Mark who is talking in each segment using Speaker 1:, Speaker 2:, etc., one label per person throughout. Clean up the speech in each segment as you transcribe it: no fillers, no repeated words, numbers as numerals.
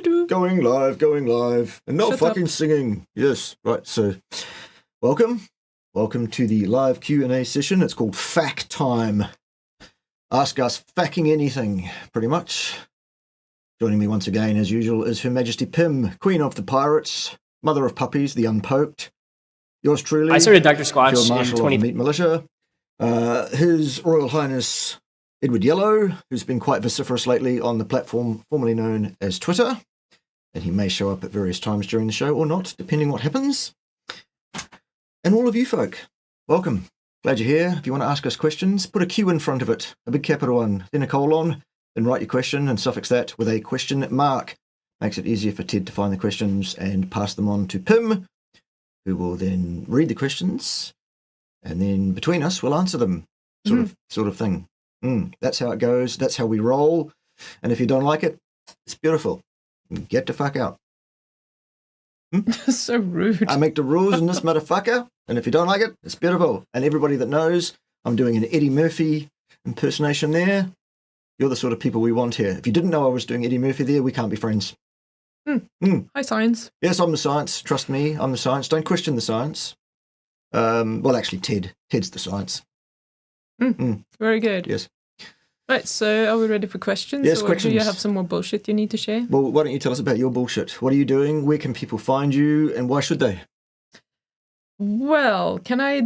Speaker 1: Going live. And not
Speaker 2: Shut
Speaker 1: fucking
Speaker 2: up.
Speaker 1: singing. Yes, right. So, welcome to the live Q&A session. It's called Fact Time. Ask us facking anything, pretty much. Joining me once again, as usual, is Her Majesty Pim, Queen of the Pirates, Mother of Puppies, the Unpoked. Yours truly.
Speaker 3: I started Dr. Squatch
Speaker 1: Field
Speaker 3: in
Speaker 1: Marshal of the Meat Militia. His Royal Highness Edward Yellow, who's been quite vociferous lately on the platform formerly known as Twitter. And he may show up at various times during the show or not, depending what happens. And all of you folk, welcome. Glad you're here. If you want to ask us questions, put a Q in front of it, a big capital one, then a colon, then write your question and suffix that with a question mark. Makes it easier for Ted to find the questions and pass them on to Pim, who will then read the questions, and then between us, we'll answer them, sort of thing. That's how it goes. That's how we roll. And if you don't like it, it's beautiful. Get the fuck out.
Speaker 2: So rude.
Speaker 1: I make the rules in this motherfucker, and if you don't like it, it's beautiful. And everybody that knows, I'm doing an Eddie Murphy impersonation there. You're the sort of people we want here. If you didn't know I was doing Eddie Murphy there, we can't be friends.
Speaker 2: Hi, science.
Speaker 1: Yes, I'm the science. Trust me, I'm the science. Don't question the science. Well, actually, Ted's the science.
Speaker 2: Very good.
Speaker 1: Yes.
Speaker 2: Right, so are we ready for questions?
Speaker 1: Yes,
Speaker 2: or
Speaker 1: questions.
Speaker 2: do you have some more bullshit you need to share?
Speaker 1: Well, why don't you tell us about your bullshit? What are you doing? Where can people find you? And why should they?
Speaker 2: Well, can I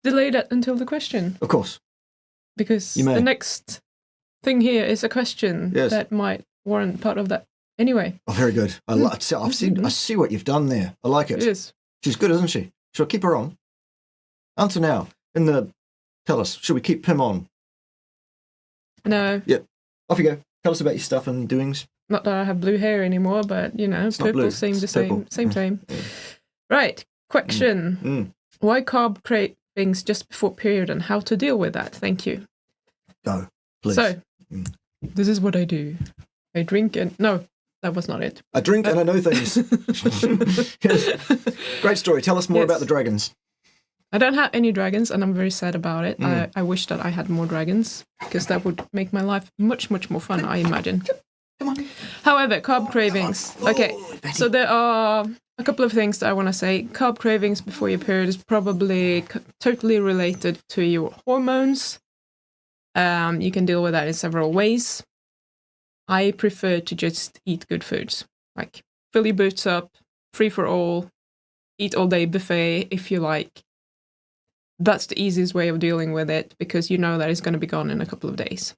Speaker 2: delay that until the question?
Speaker 1: Of course.
Speaker 2: Because
Speaker 1: You may.
Speaker 2: the next thing here is a question
Speaker 1: Yes.
Speaker 2: that might warrant part of that. Anyway.
Speaker 1: Oh, very good. I see what you've done there. I like it.
Speaker 2: Yes.
Speaker 1: She's good, isn't she? Shall I keep her on? Answer now. Tell us, should we keep Pim on?
Speaker 2: No,
Speaker 1: Off you go. Tell us about your stuff and doings.
Speaker 2: not that I have blue hair anymore, but, you know,
Speaker 1: It's not blue,
Speaker 2: purple seem the
Speaker 1: it's purple.
Speaker 2: same.
Speaker 1: Yeah.
Speaker 2: Right, question. Why carb cravings just before period and how to deal with that? Thank you.
Speaker 1: Go, please.
Speaker 2: So, this is what I do. I drink and... No, that was not it.
Speaker 1: I drink and I know things. Yes. Great story. Tell us more
Speaker 2: Yes.
Speaker 1: about the dragons.
Speaker 2: I don't have any dragons, and I'm very sad about it. I wish that I had more dragons, because that would make my life much, much more fun, I imagine.
Speaker 1: Come on.
Speaker 2: However, carb cravings. Okay, so there are a couple of things that I want to say. Carb cravings before your period is probably totally related to your hormones. You can deal with that in several ways. I prefer to just eat good foods, like fill your boots up, free for all, eat all day buffet if you like. That's the easiest way of dealing with it, because you know that it's going to be gone in a couple of days.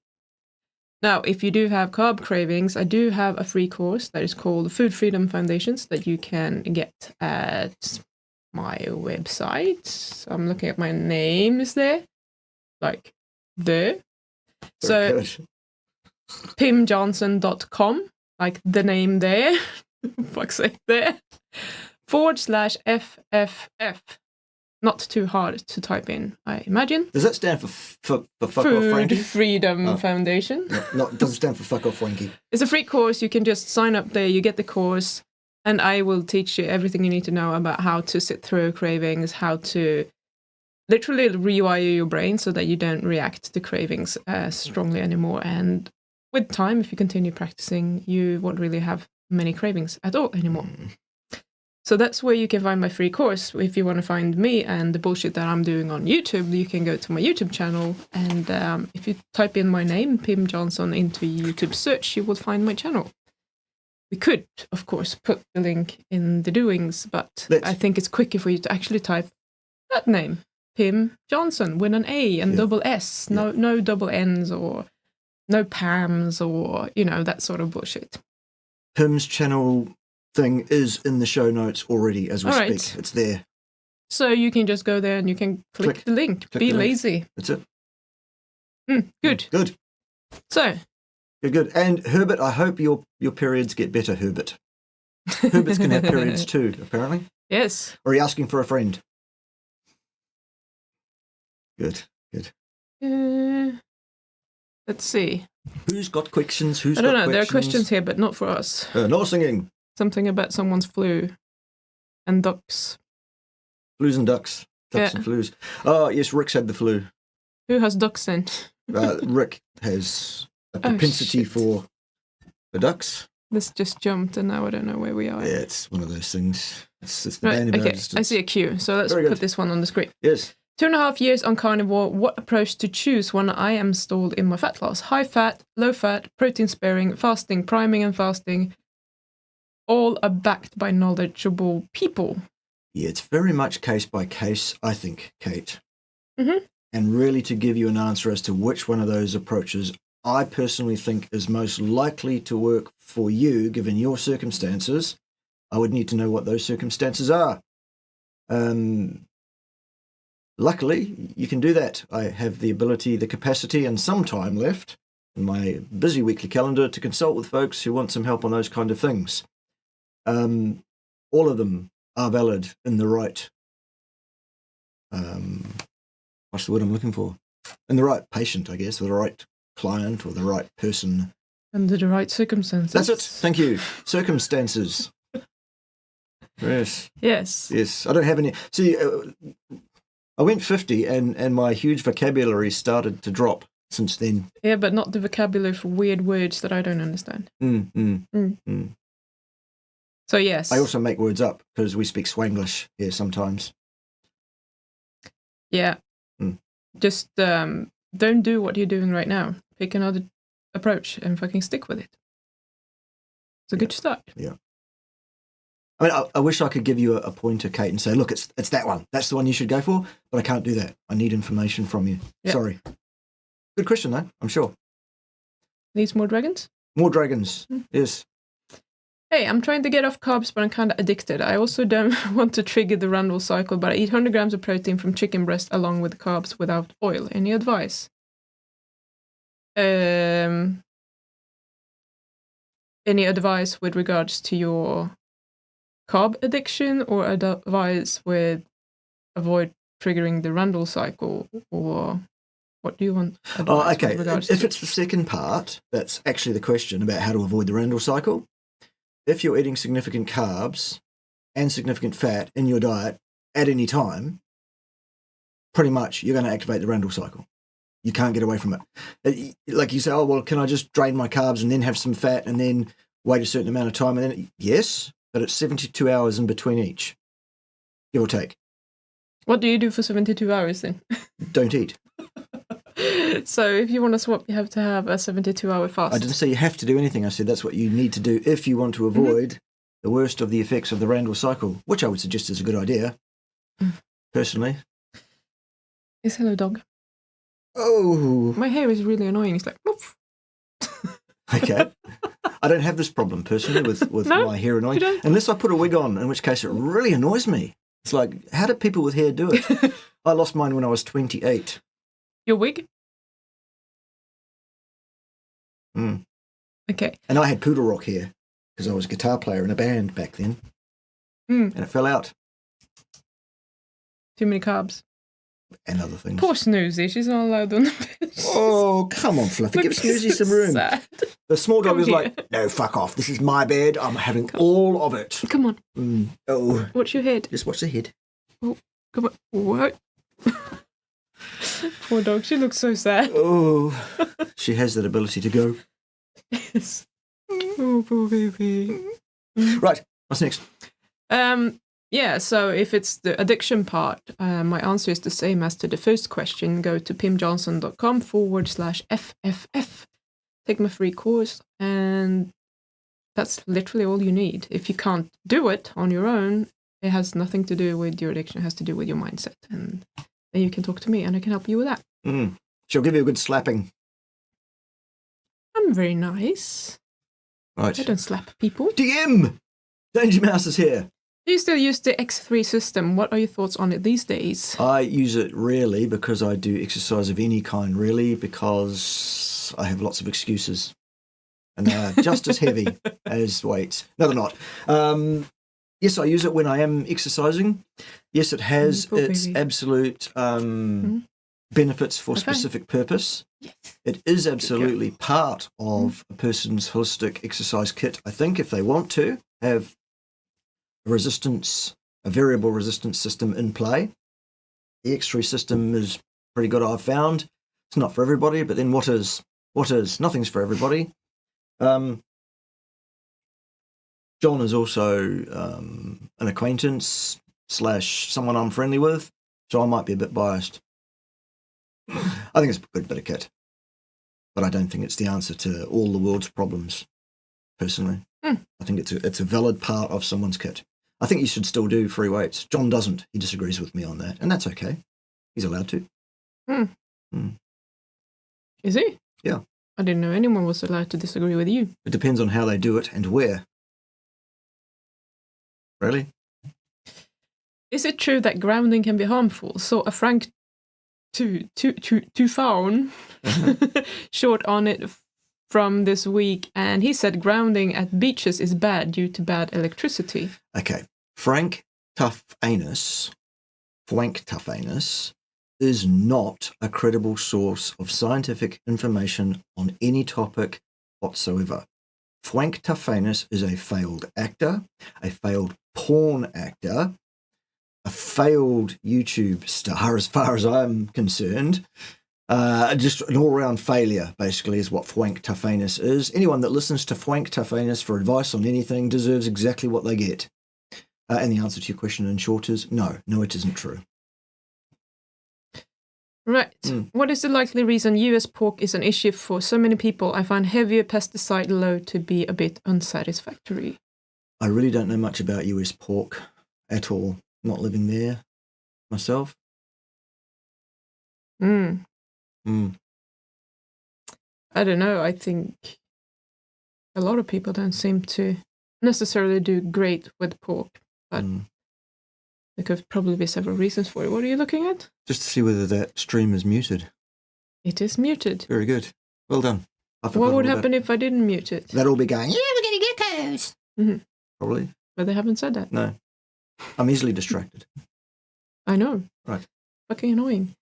Speaker 2: Now, if you do have carb cravings, I do have a free course that is called Food Freedom Foundations that you can get at my website. I'm looking at my name is there, like there. So
Speaker 1: Very good.
Speaker 2: pimjohnson.com, like the name there, fuck's sake there, /FFF. Not too hard to type in, I imagine.
Speaker 1: Does that stand for fuck off
Speaker 2: Food
Speaker 1: Frankie?
Speaker 2: Freedom Foundation.
Speaker 1: No, it doesn't stand for fuck off Frankie.
Speaker 2: It's a free course. You can just sign up there, you get the course, and I will teach you everything you need to know about how to sit through cravings, how to literally rewire your brain so that you don't react to cravings strongly anymore. And with time, if you continue practicing, you won't really have many cravings at all anymore. So that's where you can find my free course. If you want to find me and the bullshit that I'm doing on YouTube, you can go to my YouTube channel. And if you type in my name, Pim Johnson, into YouTube search, you will find my channel. We could, of course, put the link in the doings, but I think it's quicker for you to actually type that name, Pim Johnson, with an A and double S, no double N's or no Pams or, that sort of bullshit.
Speaker 1: Pim's channel thing is in the show notes already as we speak.
Speaker 2: Right.
Speaker 1: It's there.
Speaker 2: So you can just go there and you can click the link. Be lazy.
Speaker 1: That's it.
Speaker 2: Good.
Speaker 1: Good.
Speaker 2: So.
Speaker 1: Good. And Herbert, I hope your periods get better, Herbert. Herberts can have periods too, apparently.
Speaker 2: Yes.
Speaker 1: Or are you asking for a friend? Good.
Speaker 2: Let's see.
Speaker 1: Who's got questions?
Speaker 2: I don't know. There are questions here, but not for us.
Speaker 1: No singing.
Speaker 2: Something about someone's flu and ducks.
Speaker 1: Flus and ducks. Ducks and flus. Oh, yes, Rick's had the flu.
Speaker 2: Who has ducks then?
Speaker 1: Rick has a propensity for ducks.
Speaker 2: This just jumped, and now I don't know where we are.
Speaker 1: Yeah, it's one of those things. It's the
Speaker 2: Right,
Speaker 1: bane of our
Speaker 2: okay,
Speaker 1: existence.
Speaker 2: I see a cue. So let's
Speaker 1: Very good.
Speaker 2: put this one on the screen.
Speaker 1: Yes.
Speaker 2: 2.5 years on carnivore. What approach to choose when I am stalled in my fat loss? High fat, low fat, protein sparing, fasting, priming and fasting. All are backed by knowledgeable people.
Speaker 1: Yeah, it's very much case by case, I think, Kate.
Speaker 2: Mm-hmm.
Speaker 1: And really to give you an answer as to which one of those approaches I personally think is most likely to work for you, given your circumstances, I would need to know what those circumstances are. Luckily, you can do that. I have the ability, the capacity, and some time left in my busy weekly calendar to consult with folks who want some help on those kind of things. All of them are valid in the right, what's the word I'm looking for? In the right patient, I guess, or the right client or the right person.
Speaker 2: Under the right circumstances.
Speaker 1: That's it. Thank you. Circumstances. Yes.
Speaker 2: Yes.
Speaker 1: Yes. I don't have any. See, I went 50 and my huge vocabulary started to drop since then.
Speaker 2: Yeah, but not the vocabulary for weird words that I don't understand. So yes.
Speaker 1: I also make words up because we speak Swanglish here sometimes.
Speaker 2: Yeah. Just don't do what you're doing right now. Pick another approach and fucking stick with it. It's a good start.
Speaker 1: Yeah. I mean, I wish I could give you a pointer, Kate, and say, look, it's that one. That's the one you should go for. But I can't do that. I need information from you.
Speaker 2: Yep.
Speaker 1: Sorry. Good question, though, I'm sure.
Speaker 2: Needs more dragons?
Speaker 1: More dragons. Yes.
Speaker 2: Hey, I'm trying to get off carbs, but I'm kind of addicted. I also don't want to trigger the Randle cycle, but I eat 100 grams of protein from chicken breast along with carbs without oil. Any advice? Any advice with regards to your carb addiction, or advice with avoid triggering the Randle cycle, or what do you want advice
Speaker 1: okay.
Speaker 2: with regards
Speaker 1: If
Speaker 2: to?
Speaker 1: it's the second part, that's actually the question about how to avoid the Randle cycle. If you're eating significant carbs and significant fat in your diet at any time, pretty much you're going to activate the Randle cycle. You can't get away from it. Like you say, oh, well, can I just drain my carbs and then have some fat and then wait a certain amount of time? And then, yes, but it's 72 hours in between each, give or take.
Speaker 2: What do you do for 72 hours then?
Speaker 1: Don't eat.
Speaker 2: So if you want to swap, you have to have a 72-hour fast.
Speaker 1: I didn't say you have to do anything. I said that's what you need to do if you want to avoid the worst of the effects of the Randle cycle, which I would suggest is a good idea, personally.
Speaker 2: Yes, hello, dog.
Speaker 1: Oh.
Speaker 2: My hair is really annoying. It's like, woof.
Speaker 1: Okay. I don't have this problem personally with
Speaker 2: No,
Speaker 1: my hair annoying.
Speaker 2: you don't?
Speaker 1: Unless I put a wig on, in which case it really annoys me. It's like, how do people with hair do it? I lost mine when I was 28.
Speaker 2: Your wig?
Speaker 1: Mm.
Speaker 2: Okay.
Speaker 1: And I had poodle rock hair because I was a guitar player in a band back then.
Speaker 2: Mm.
Speaker 1: And it fell out.
Speaker 2: Too many carbs.
Speaker 1: And other things.
Speaker 2: Poor Snoozy. She's not allowed on the bench.
Speaker 1: Oh, come on, Fluffy. Give Snoozy some room.
Speaker 2: Sad.
Speaker 1: The small dog
Speaker 2: Come
Speaker 1: was
Speaker 2: here.
Speaker 1: like, no, fuck off. This is my bed. I'm having all of it.
Speaker 2: Come on.
Speaker 1: Oh,
Speaker 2: Watch your head.
Speaker 1: just watch the head.
Speaker 2: Come on. What? Poor dog. She looks so sad.
Speaker 1: Oh, she has that ability to go.
Speaker 2: Yes. Oh, poor baby.
Speaker 1: Right, what's next?
Speaker 2: Yeah, so if it's the addiction part, my answer is the same as to the first question. Go to pimjohnson.com/FFF. Take my free course, and that's literally all you need. If you can't do it on your own, it has nothing to do with your addiction. It has to do with your mindset. And then you can talk to me, and I can help you with that.
Speaker 1: She'll give you a good slapping.
Speaker 2: I'm very nice.
Speaker 1: Right.
Speaker 2: I don't slap people.
Speaker 1: DM! Danger Mouse is here.
Speaker 2: Do you still use the X3 system? What are your thoughts on it these days?
Speaker 1: I use it rarely because I do exercise of any kind, really, because I have lots of excuses. And they are just as heavy as weights. No, they're not. Yes, I use it when I am exercising. Yes, it has
Speaker 2: Poor
Speaker 1: its
Speaker 2: baby.
Speaker 1: absolute benefits for specific purpose.
Speaker 2: Yes.
Speaker 1: It is absolutely part of a person's holistic exercise kit, I think, if they want to have a variable resistance system in play. The X3 system is pretty good, I've found. It's not for everybody, but then what is? Nothing's for everybody. John is also an acquaintance / someone I'm friendly with, so I might be a bit biased. I think it's a good bit of kit, but I don't think it's the answer to all the world's problems, personally. I think it's a valid part of someone's kit. I think you should still do free weights. John doesn't. He disagrees with me on that, and that's okay. He's allowed to.
Speaker 2: Is he?
Speaker 1: Yeah.
Speaker 2: I didn't know anyone was allowed to disagree with you.
Speaker 1: It depends on how they do it and where. Really?
Speaker 2: Is it true that grounding can be harmful? So a Frank Tufan short on it from this week, and he said grounding at beaches is bad due to bad electricity.
Speaker 1: Okay. Frank Tuffanus is not a credible source of scientific information on any topic whatsoever. Frank Tuffanus is a failed actor, a failed porn actor, a failed YouTube star as far as I'm concerned. Just an all-round failure, basically, is what Frank Tuffanus is. Anyone that listens to Frank Tuffanus for advice on anything deserves exactly what they get. And the answer to your question in short is no, it isn't true.
Speaker 2: Right. What is the likely reason US pork is an issue for so many people? I find heavier pesticide load to be a bit unsatisfactory.
Speaker 1: I really don't know much about US pork at all, not living there myself.
Speaker 2: I don't know. I think a lot of people don't seem to necessarily do great with pork, but there could probably be several reasons for it. What are you looking at?
Speaker 1: Just to see whether that stream is muted.
Speaker 2: It is muted.
Speaker 1: Very good. Well done.
Speaker 2: What would happen if I didn't mute it?
Speaker 1: That'll be going, yeah, we're going to get glucose. Probably.
Speaker 2: But they haven't said that.
Speaker 1: No. I'm easily distracted.
Speaker 2: I know.
Speaker 1: Right.
Speaker 2: Fucking annoying.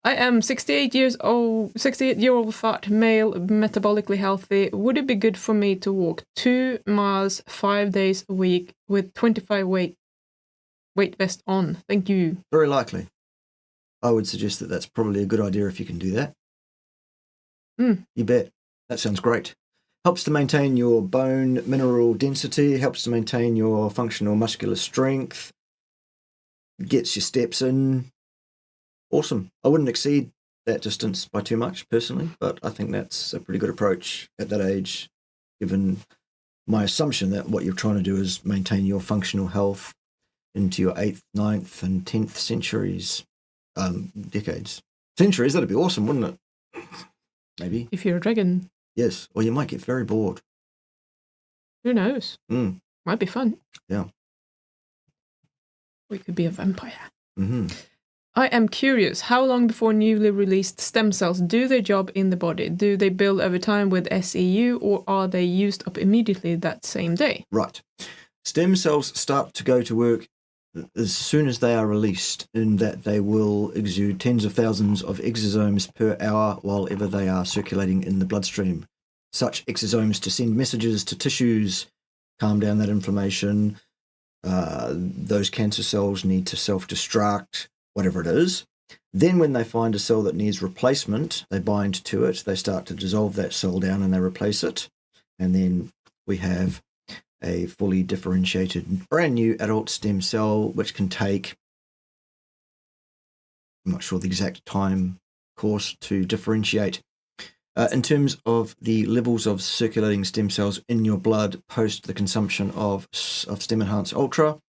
Speaker 2: I am 68-year-old fat male, metabolically healthy. Would it be good for me to walk 2 miles 5 days a week with 25 weight vest on? Thank you.
Speaker 1: Very likely. I would suggest that that's probably a good idea if you can do that. You bet. That sounds great. Helps to maintain your bone mineral density, helps to maintain your functional muscular strength, gets your steps in. Awesome. I wouldn't exceed that distance by too much, personally, but I think that's a pretty good approach at that age, given my assumption that what you're trying to do is maintain your functional health into your 8th, 9th, and 10th centuries, decades. Centuries, that'd be awesome, wouldn't it? Maybe.
Speaker 2: If you're a dragon.
Speaker 1: Yes, or you might get very bored.
Speaker 2: Who knows? Might be fun.
Speaker 1: Yeah.
Speaker 2: We could be a vampire. I am curious, how long before newly released stem cells do their job in the body? Do they build over time with SEU, or are they used up immediately that same day?
Speaker 1: Right. Stem cells start to go to work as soon as they are released, in that they will exude tens of thousands of exosomes per hour while ever they are circulating in the bloodstream. Such exosomes to send messages to tissues, calm down that inflammation. Those cancer cells need to self-destruct, whatever it is. Then when they find a cell that needs replacement, they bind to it, they start to dissolve that cell down and they replace it. And then we have a fully differentiated brand new adult stem cell, which can take, I'm not sure the exact time course to differentiate. In terms of the levels of circulating stem cells in your blood post the consumption of Stem Enhance Ultra,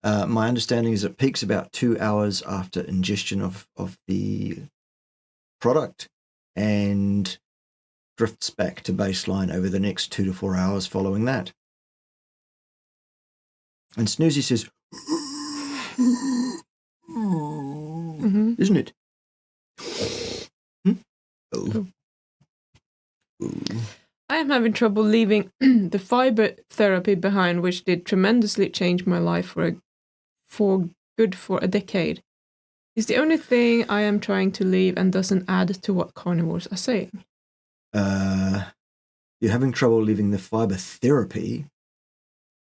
Speaker 1: my understanding is it peaks about 2 hours after ingestion of the product and drifts back to baseline over the next 2 to 4 hours following that. And Snoozy says, isn't it? Oh.
Speaker 2: I am having trouble leaving the fiber therapy behind, which did tremendously change my life for good for a decade. It's the only thing I am trying to leave and doesn't add to what carnivores are saying.
Speaker 1: You're having trouble leaving the fiber therapy?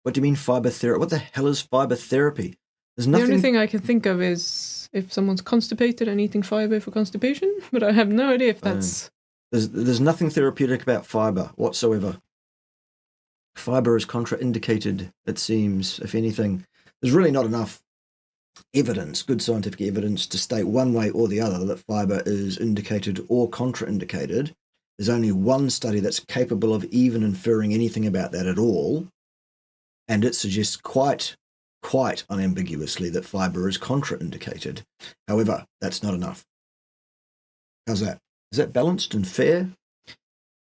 Speaker 1: What do you mean fiber therapy? What the hell is fiber therapy? There's nothing.
Speaker 2: The only thing I can think of is if someone's constipated and eating fiber for constipation, but I have no idea if that's...
Speaker 1: There's nothing therapeutic about fiber whatsoever. Fiber is contraindicated, it seems, if anything. There's really not enough evidence, good scientific evidence, to state one way or the other that fiber is indicated or contraindicated. There's only one study that's capable of even inferring anything about that at all, and it suggests quite unambiguously that fiber is contraindicated. However, that's not enough. How's that? Is that balanced and fair?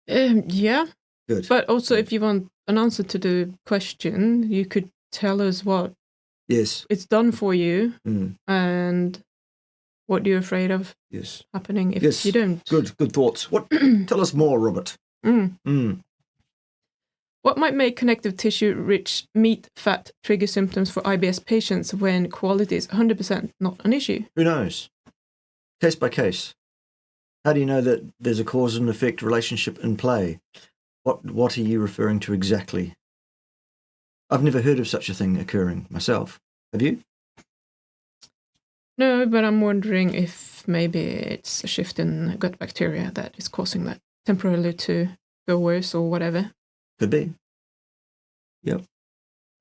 Speaker 2: Yeah.
Speaker 1: Good.
Speaker 2: But also, if you want an answer to the question, you could tell us what it's done for you and what you're afraid of happening if you don't.
Speaker 1: Good thoughts. What? Tell us more, Robert.
Speaker 2: What might make connective tissue-rich meat fat trigger symptoms for IBS patients when quality is 100% not an issue?
Speaker 1: Who knows? Case by case. How do you know that there's a cause and effect relationship in play? What are you referring to exactly? I've never heard of such a thing occurring myself. Have you?
Speaker 2: No, but I'm wondering if maybe it's a shift in gut bacteria that is causing that temporarily to go worse or whatever.
Speaker 1: Could be. Yep.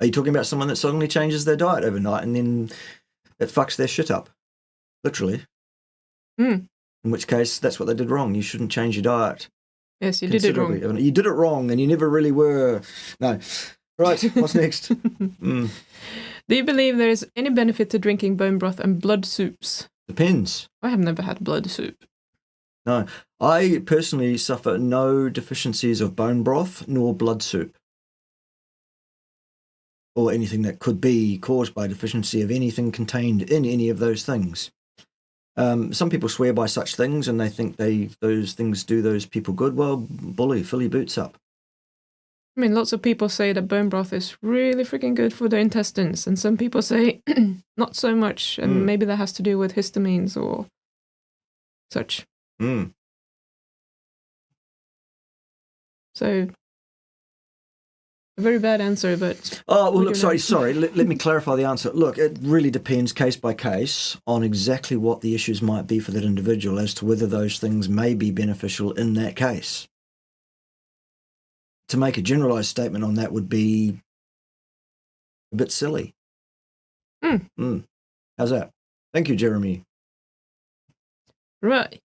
Speaker 1: Are you talking about someone that suddenly changes their diet overnight and then it fucks their shit up? Literally. In which case, that's what they did wrong. You shouldn't change your diet.
Speaker 2: Yes, you did it wrong.
Speaker 1: You did it wrong and you never really were. No. Right, what's next?
Speaker 2: Do you believe there is any benefit to drinking bone broth and blood soups?
Speaker 1: Depends.
Speaker 2: I have never had blood soup.
Speaker 1: No. I personally suffer no deficiencies of bone broth nor blood soup. Or anything that could be caused by deficiency of anything contained in any of those things. Some people swear by such things and they think those things do those people good. Well, bully, fill your boots up.
Speaker 2: I mean, lots of people say that bone broth is really freaking good for the intestines, and some people say not so much, and maybe that has to do with histamines or such. So, a very bad answer, but...
Speaker 1: Oh, well, look, sorry. Let me clarify the answer. Look, it really depends case by case on exactly what the issues might be for that individual as to whether those things may be beneficial in that case. To make a generalized statement on that would be a bit silly. How's that? Thank you, Jeremy.
Speaker 2: Right.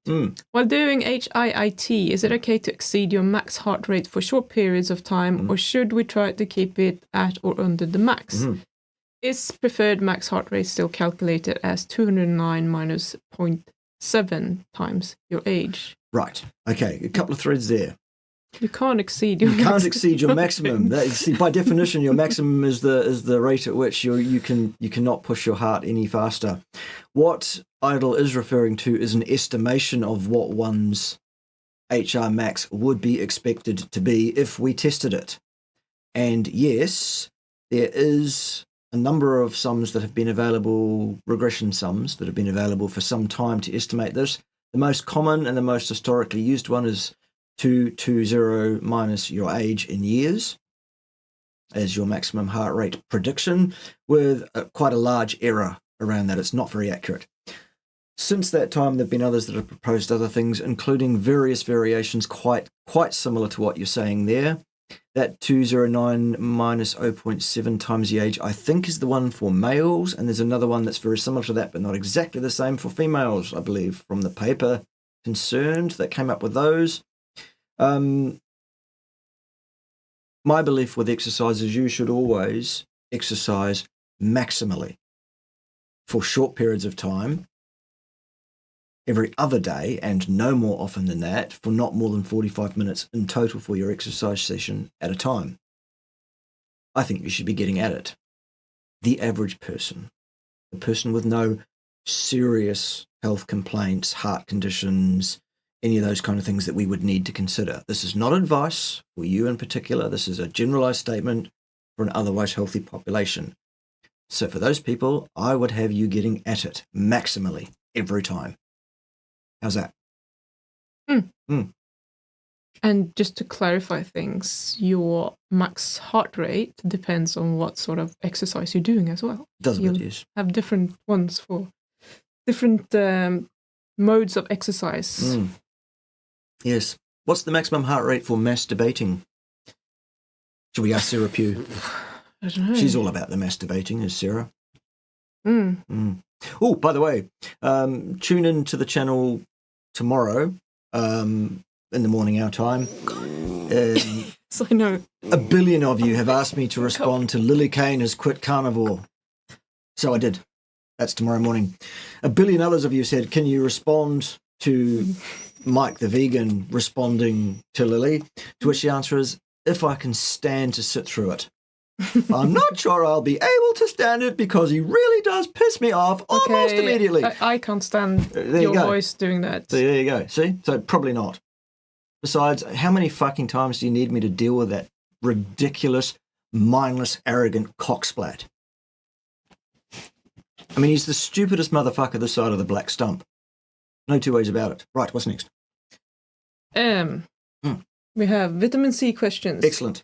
Speaker 2: While doing HIIT, is it okay to exceed your max heart rate for short periods of time, or should we try to keep it at or under the max? Is preferred max heart rate still calculated as 209 minus 0.7 times your age?
Speaker 1: Right. Okay, a couple of threads there.
Speaker 2: You can't exceed your maximum.
Speaker 1: Can't exceed your maximum. By definition, your maximum is the rate at which you cannot push your heart any faster. What Idle is referring to is an estimation of what one's HR max would be expected to be if we tested it. And yes, there is a number of sums that have been available, regression sums that have been available for some time to estimate this. The most common and the most historically used one is 220 minus your age in years as your maximum heart rate prediction, with quite a large error around that. It's not very accurate. Since that time, there have been others that have proposed other things, including various variations quite similar to what you're saying there. That 209 minus 0.7 times the age, I think, is the one for males, and there's another one that's very similar to that, but not exactly the same for females, I believe, from the paper concerned that came up with those. My belief with exercise is you should always exercise maximally for short periods of time, every other day, and no more often than that, for not more than 45 minutes in total for your exercise session at a time. I think you should be getting at it. The average person, the person with no serious health complaints, heart conditions, any of those kind of things that we would need to consider. This is not advice for you in particular. This is a generalized statement for an otherwise healthy population. So for those people, I would have you getting at it maximally every time. How's that?
Speaker 2: And just to clarify things, your max heart rate depends on what sort of exercise you're doing as well.
Speaker 1: Does it, yes.
Speaker 2: Have different ones for different modes of exercise.
Speaker 1: Yes. What's the maximum heart rate for masturbating? Should we ask Sarah Pugh?
Speaker 2: I don't know.
Speaker 1: She's all about the masturbating, is Sarah.
Speaker 2: Mm.
Speaker 1: Oh, by the way, tune in to the channel tomorrow in the morning, our time.
Speaker 2: So I know.
Speaker 1: 1 billion of you have asked me to respond to Lily Kane has quit Carnivore. So I did. That's tomorrow morning. 1 billion others of you said, can you respond to Mike the vegan responding to Lily? To which the answer is, if I can stand to sit through it. I'm not sure I'll be able to stand it because he really does piss me off almost immediately.
Speaker 2: I can't stand your voice doing that.
Speaker 1: So there you go. See? So probably not. Besides, how many fucking times do you need me to deal with that ridiculous, mindless, arrogant cocksplat? I mean, he's the stupidest motherfucker this side of the black stump. No two ways about it. Right, what's next?
Speaker 2: We have vitamin C questions.
Speaker 1: Excellent.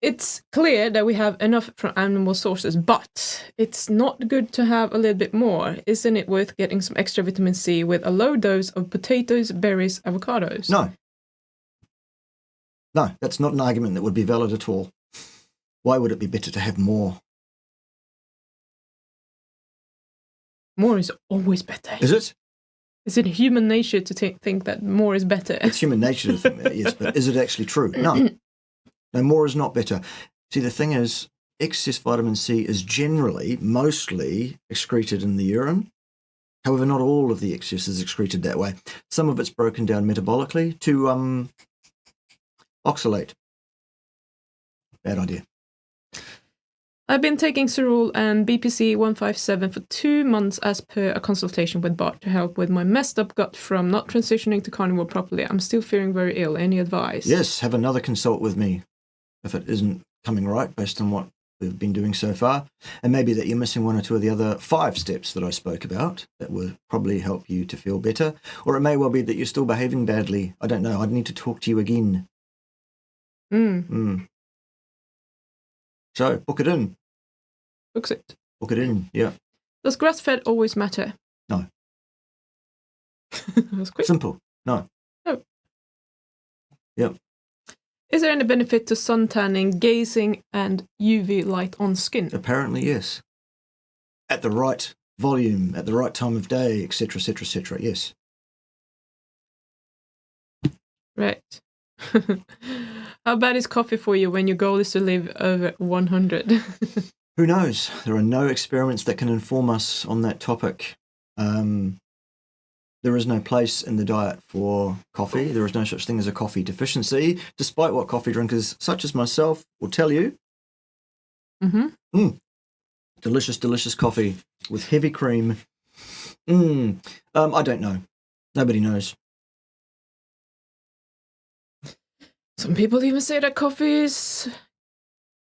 Speaker 2: It's clear that we have enough from animal sources, but it's not good to have a little bit more. Isn't it worth getting some extra vitamin C with a low dose of potatoes, berries, avocados?
Speaker 1: No. No, that's not an argument that would be valid at all. Why would it be better to have more?
Speaker 2: More is always better.
Speaker 1: Is it?
Speaker 2: Is it human nature to think that more is better?
Speaker 1: It's human nature to think that, yes, but is it actually true? No. No, more is not better. See, the thing is, excess vitamin C is generally, mostly excreted in the urine. However, not all of the excess is excreted that way. Some of it's broken down metabolically to oxalate. Bad idea.
Speaker 2: I've been taking Cerule and BPC 157 for 2 months as per a consultation with Bart to help with my messed up gut from not transitioning to carnivore properly. I'm still feeling very ill. Any advice?
Speaker 1: Yes, have another consult with me if it isn't coming right based on what we've been doing so far. And maybe that you're missing 1 or 2 of the other 5 steps that I spoke about that will probably help you to feel better. Or it may well be that you're still behaving badly. I don't know. I'd need to talk to you again. So, book it in.
Speaker 2: Books it.
Speaker 1: Book it in, yeah.
Speaker 2: Does grass-fed always matter?
Speaker 1: No.
Speaker 2: That was quick.
Speaker 1: Simple. No.
Speaker 2: No.
Speaker 1: Yep.
Speaker 2: Is there any benefit to sun tanning, gazing, and UV light on skin?
Speaker 1: Apparently, yes. At the right volume, at the right time of day, etc., etc., etc., yes.
Speaker 2: Right. How bad is coffee for you when your goal is to live over 100?
Speaker 1: Who knows? There are no experiments that can inform us on that topic. There is no place in the diet for coffee. There is no such thing as a coffee deficiency, despite what coffee drinkers such as myself will tell you. Delicious, delicious coffee with heavy cream. I don't know. Nobody knows.
Speaker 2: Some people even say that coffee is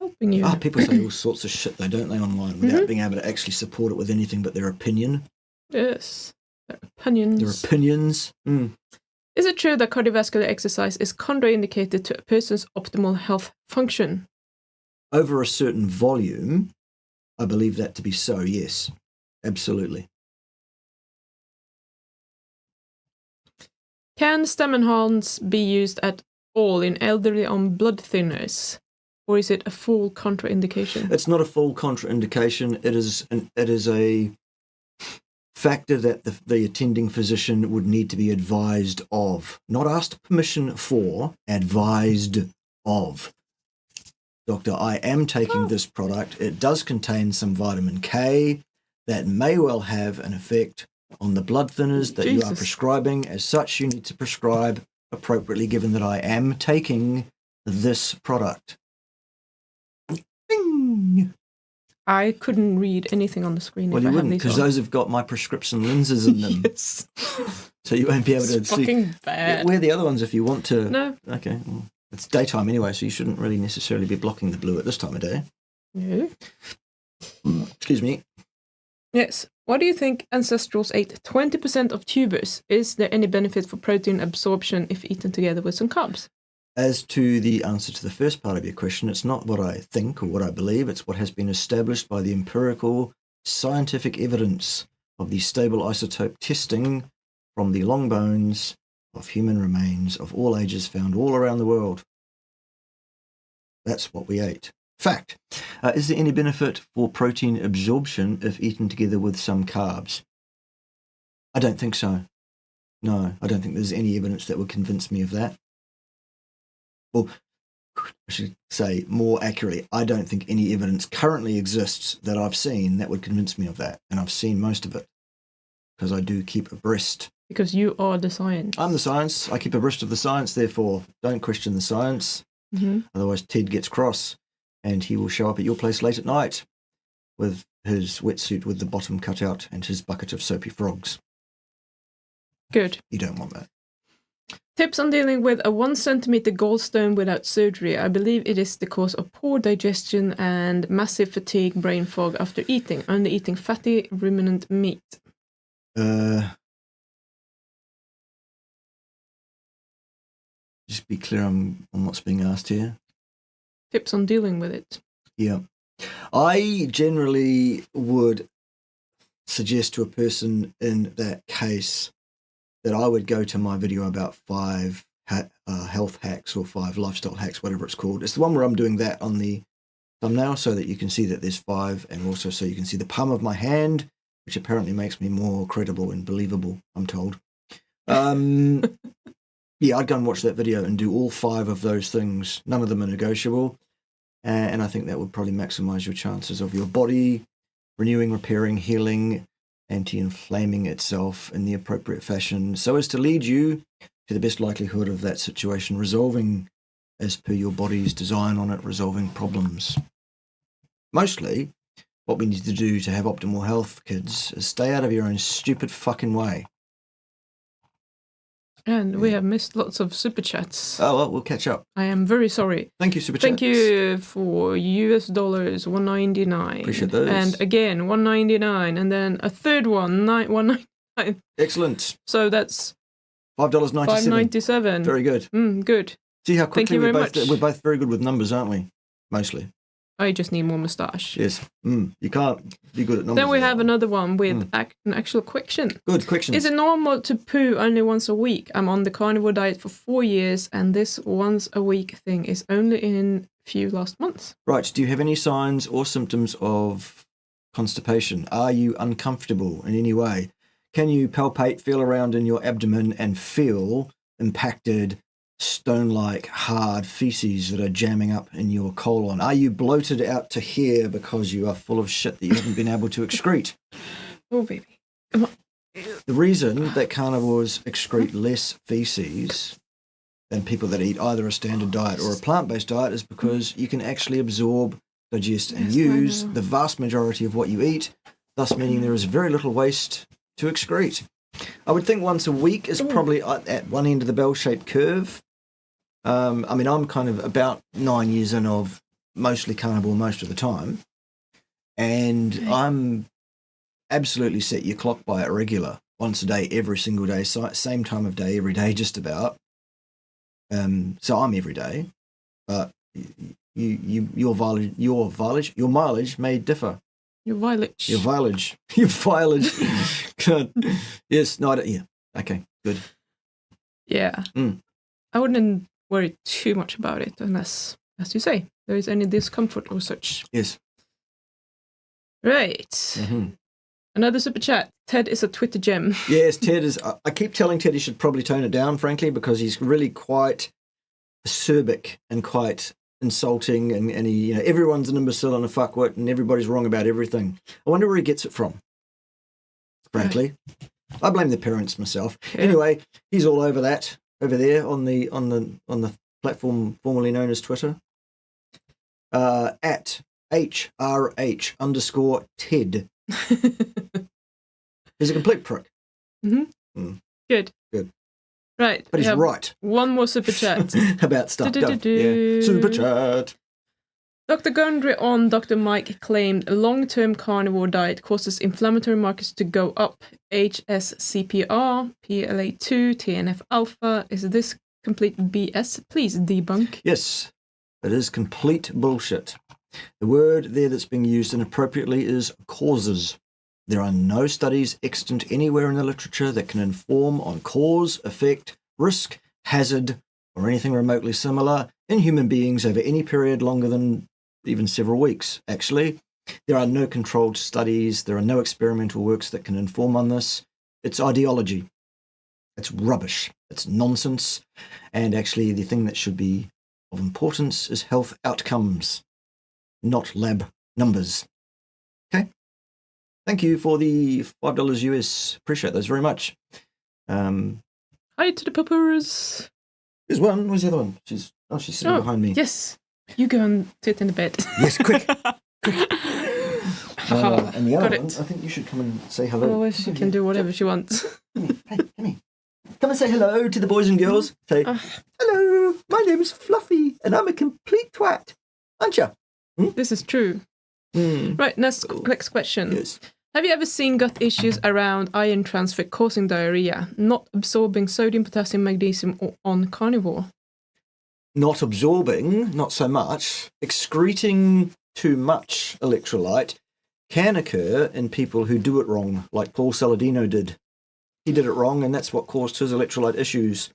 Speaker 2: helping you.
Speaker 1: People say all sorts of shit, though, don't they, online, without being able to actually support it with anything but their opinion.
Speaker 2: Yes, their opinions.
Speaker 1: Their opinions.
Speaker 2: Is it true that cardiovascular exercise is contraindicated to a person's optimal health function?
Speaker 1: Over a certain volume, I believe that to be so, yes. Absolutely.
Speaker 2: Can stem enhance be used at all in elderly on blood thinners? Or is it a full contraindication?
Speaker 1: It's not a full contraindication. It is a factor that the attending physician would need to be advised of. Not asked permission for, advised of. Doctor, I am taking this product. It does contain some vitamin K that may well have an effect on the blood thinners that you are prescribing. As such, you need to prescribe appropriately, given that I am taking this product. Bing!
Speaker 2: I couldn't read anything on the screen.
Speaker 1: Well, you wouldn't, because those have got my prescription lenses in them.
Speaker 2: Yes.
Speaker 1: So you won't be able to
Speaker 2: it's fucking bad.
Speaker 1: Wear the other ones if you want to.
Speaker 2: No.
Speaker 1: Okay. Well, it's daytime anyway, so you shouldn't really necessarily be blocking the blue at this time of day.
Speaker 2: No.
Speaker 1: Excuse me.
Speaker 2: Yes. Why do you think ancestrals ate 20% of tubers? Is there any benefit for protein absorption if eaten together with some carbs?
Speaker 1: As to the answer to the first part of your question, it's not what I think or what I believe. It's what has been established by the empirical scientific evidence of the stable isotope testing from the long bones of human remains of all ages found all around the world. That's what we ate. Fact. Is there any benefit for protein absorption if eaten together with some carbs? I don't think so. No, I don't think there's any evidence that would convince me of that. Well, I should say more accurately, I don't think any evidence currently exists that I've seen that would convince me of that. And I've seen most of it because I do keep abreast.
Speaker 2: Because you are the science.
Speaker 1: I'm the science. I keep abreast of the science, therefore don't question the science.
Speaker 2: Mm-hmm.
Speaker 1: Otherwise Ted gets cross and he will show up at your place late at night with his wetsuit with the bottom cut out and his bucket of soapy frogs.
Speaker 2: Good.
Speaker 1: You don't want that.
Speaker 2: Tips on dealing with a 1 centimeter gallstone without surgery. I believe it is the cause of poor digestion and massive fatigue, brain fog after eating. Only eating fatty ruminant meat.
Speaker 1: Just be clear on what's being asked here.
Speaker 2: Tips on dealing with it.
Speaker 1: Yeah. I generally would suggest to a person in that case that I would go to my video about 5 health hacks or 5 lifestyle hacks, whatever it's called. It's the one where I'm doing that on the thumbnail so that you can see that there's 5 and also so you can see the palm of my hand, which apparently makes me more credible and believable, I'm told. Yeah, I'd go and watch that video and do all 5 of those things. None of them are negotiable. And I think that would probably maximize your chances of your body renewing, repairing, healing, anti-inflaming itself in the appropriate fashion so as to lead you to the best likelihood of that situation resolving as per your body's design on it, resolving problems. Mostly, what we need to do to have optimal health, kids, is stay out of your own stupid fucking way.
Speaker 2: And we have missed lots of super chats.
Speaker 1: Oh, well, we'll catch up.
Speaker 2: I am very sorry.
Speaker 1: Thank you, super chats.
Speaker 2: Thank you for US dollars, $1.99.
Speaker 1: Appreciate those.
Speaker 2: And again, $1.99. And then a third one, $1.99.
Speaker 1: Excellent.
Speaker 2: So that's
Speaker 1: $5.97.
Speaker 2: $5.97.
Speaker 1: Very good.
Speaker 2: Good.
Speaker 1: See how quickly
Speaker 2: Thank you very much.
Speaker 1: we're both very good with numbers, aren't we? Mostly.
Speaker 2: I just need more moustache.
Speaker 1: Yes. You can't be good at numbers.
Speaker 2: Then we have another one with an actual question.
Speaker 1: Good question.
Speaker 2: Is it normal to poo only once a week? I'm on the carnivore diet for 4 years, and this once a week thing is only in a few last months.
Speaker 1: Right. Do you have any signs or symptoms of constipation? Are you uncomfortable in any way? Can you palpate, feel around in your abdomen and feel impacted, stone-like, hard feces that are jamming up in your colon? Are you bloated out to here because you are full of shit that you haven't been able to excrete?
Speaker 2: Oh, baby. Come on.
Speaker 1: The reason that carnivores excrete less feces than people that eat either a standard diet or a plant-based diet is because you can actually absorb, digest, and use the vast majority of what you eat, thus meaning there is very little waste to excrete. I would think once a week is probably at one end of the bell-shaped curve. I mean, I'm kind of about 9 years in of mostly carnivore most of the time, and I'm absolutely set your clock by it regular, once a day, every single day, same time of day, every day, just about. So I'm every day, but your mileage may differ.
Speaker 2: Your mileage.
Speaker 1: Your mileage. Good. Yes. No. Yeah. Okay. Good.
Speaker 2: Yeah. I wouldn't worry too much about it unless, as you say, there is any discomfort or such.
Speaker 1: Yes.
Speaker 2: Right.
Speaker 1: Mm-hmm.
Speaker 2: Another super chat. Ted is a Twitter gem.
Speaker 1: Yes, Ted is. I keep telling Ted he should probably tone it down, frankly, because he's really quite acerbic and quite insulting, and he, everyone's an imbecile and a fuckwit, and everybody's wrong about everything. I wonder where he gets it from. Frankly, I blame the parents myself. Yeah. Anyway, he's all over that over there on the platform formerly known as Twitter. At HRH_Ted. He's a complete prick.
Speaker 2: Mm-hmm. Good. Right.
Speaker 1: But he's right.
Speaker 2: One more super chat.
Speaker 1: About stuff. Yeah. Super chat.
Speaker 2: Dr. Gundry on Dr. Mike claimed a long-term carnivore diet causes inflammatory markers to go up. HSCPR, PLA2, TNF-alpha. Is this complete BS? Please debunk.
Speaker 1: Yes, it is complete bullshit. The word there that's being used inappropriately is causes. There are no studies extant anywhere in the literature that can inform on cause, effect, risk, hazard, or anything remotely similar in human beings over any period longer than even several weeks. Actually, there are no controlled studies. There are no experimental works that can inform on this. It's ideology. It's rubbish. It's nonsense. And actually, the thing that should be of importance is health outcomes, not lab numbers. Okay? Thank you for the $5 US. Appreciate those very much.
Speaker 2: Hi to the puppers.
Speaker 1: There's one. Where's the other one? She's sitting behind me.
Speaker 2: Yes. You go and sit in the bed.
Speaker 1: Yes, quick. And the other
Speaker 2: Got
Speaker 1: one,
Speaker 2: it.
Speaker 1: I think you should come and say hello.
Speaker 2: Oh, she can do whatever she wants.
Speaker 1: Come here. Hey, come here. Come and say hello to the boys and girls. Say, hello, my name is Fluffy, and I'm a complete twat. Aren't you?
Speaker 2: This is true. Right, next question.
Speaker 1: Yes.
Speaker 2: Have you ever seen gut issues around iron transfer causing diarrhea, not absorbing sodium, potassium, magnesium, or on carnivore?
Speaker 1: Not absorbing, not so much. Excreting too much electrolyte can occur in people who do it wrong, like Paul Saladino did. He did it wrong, and that's what caused his electrolyte issues.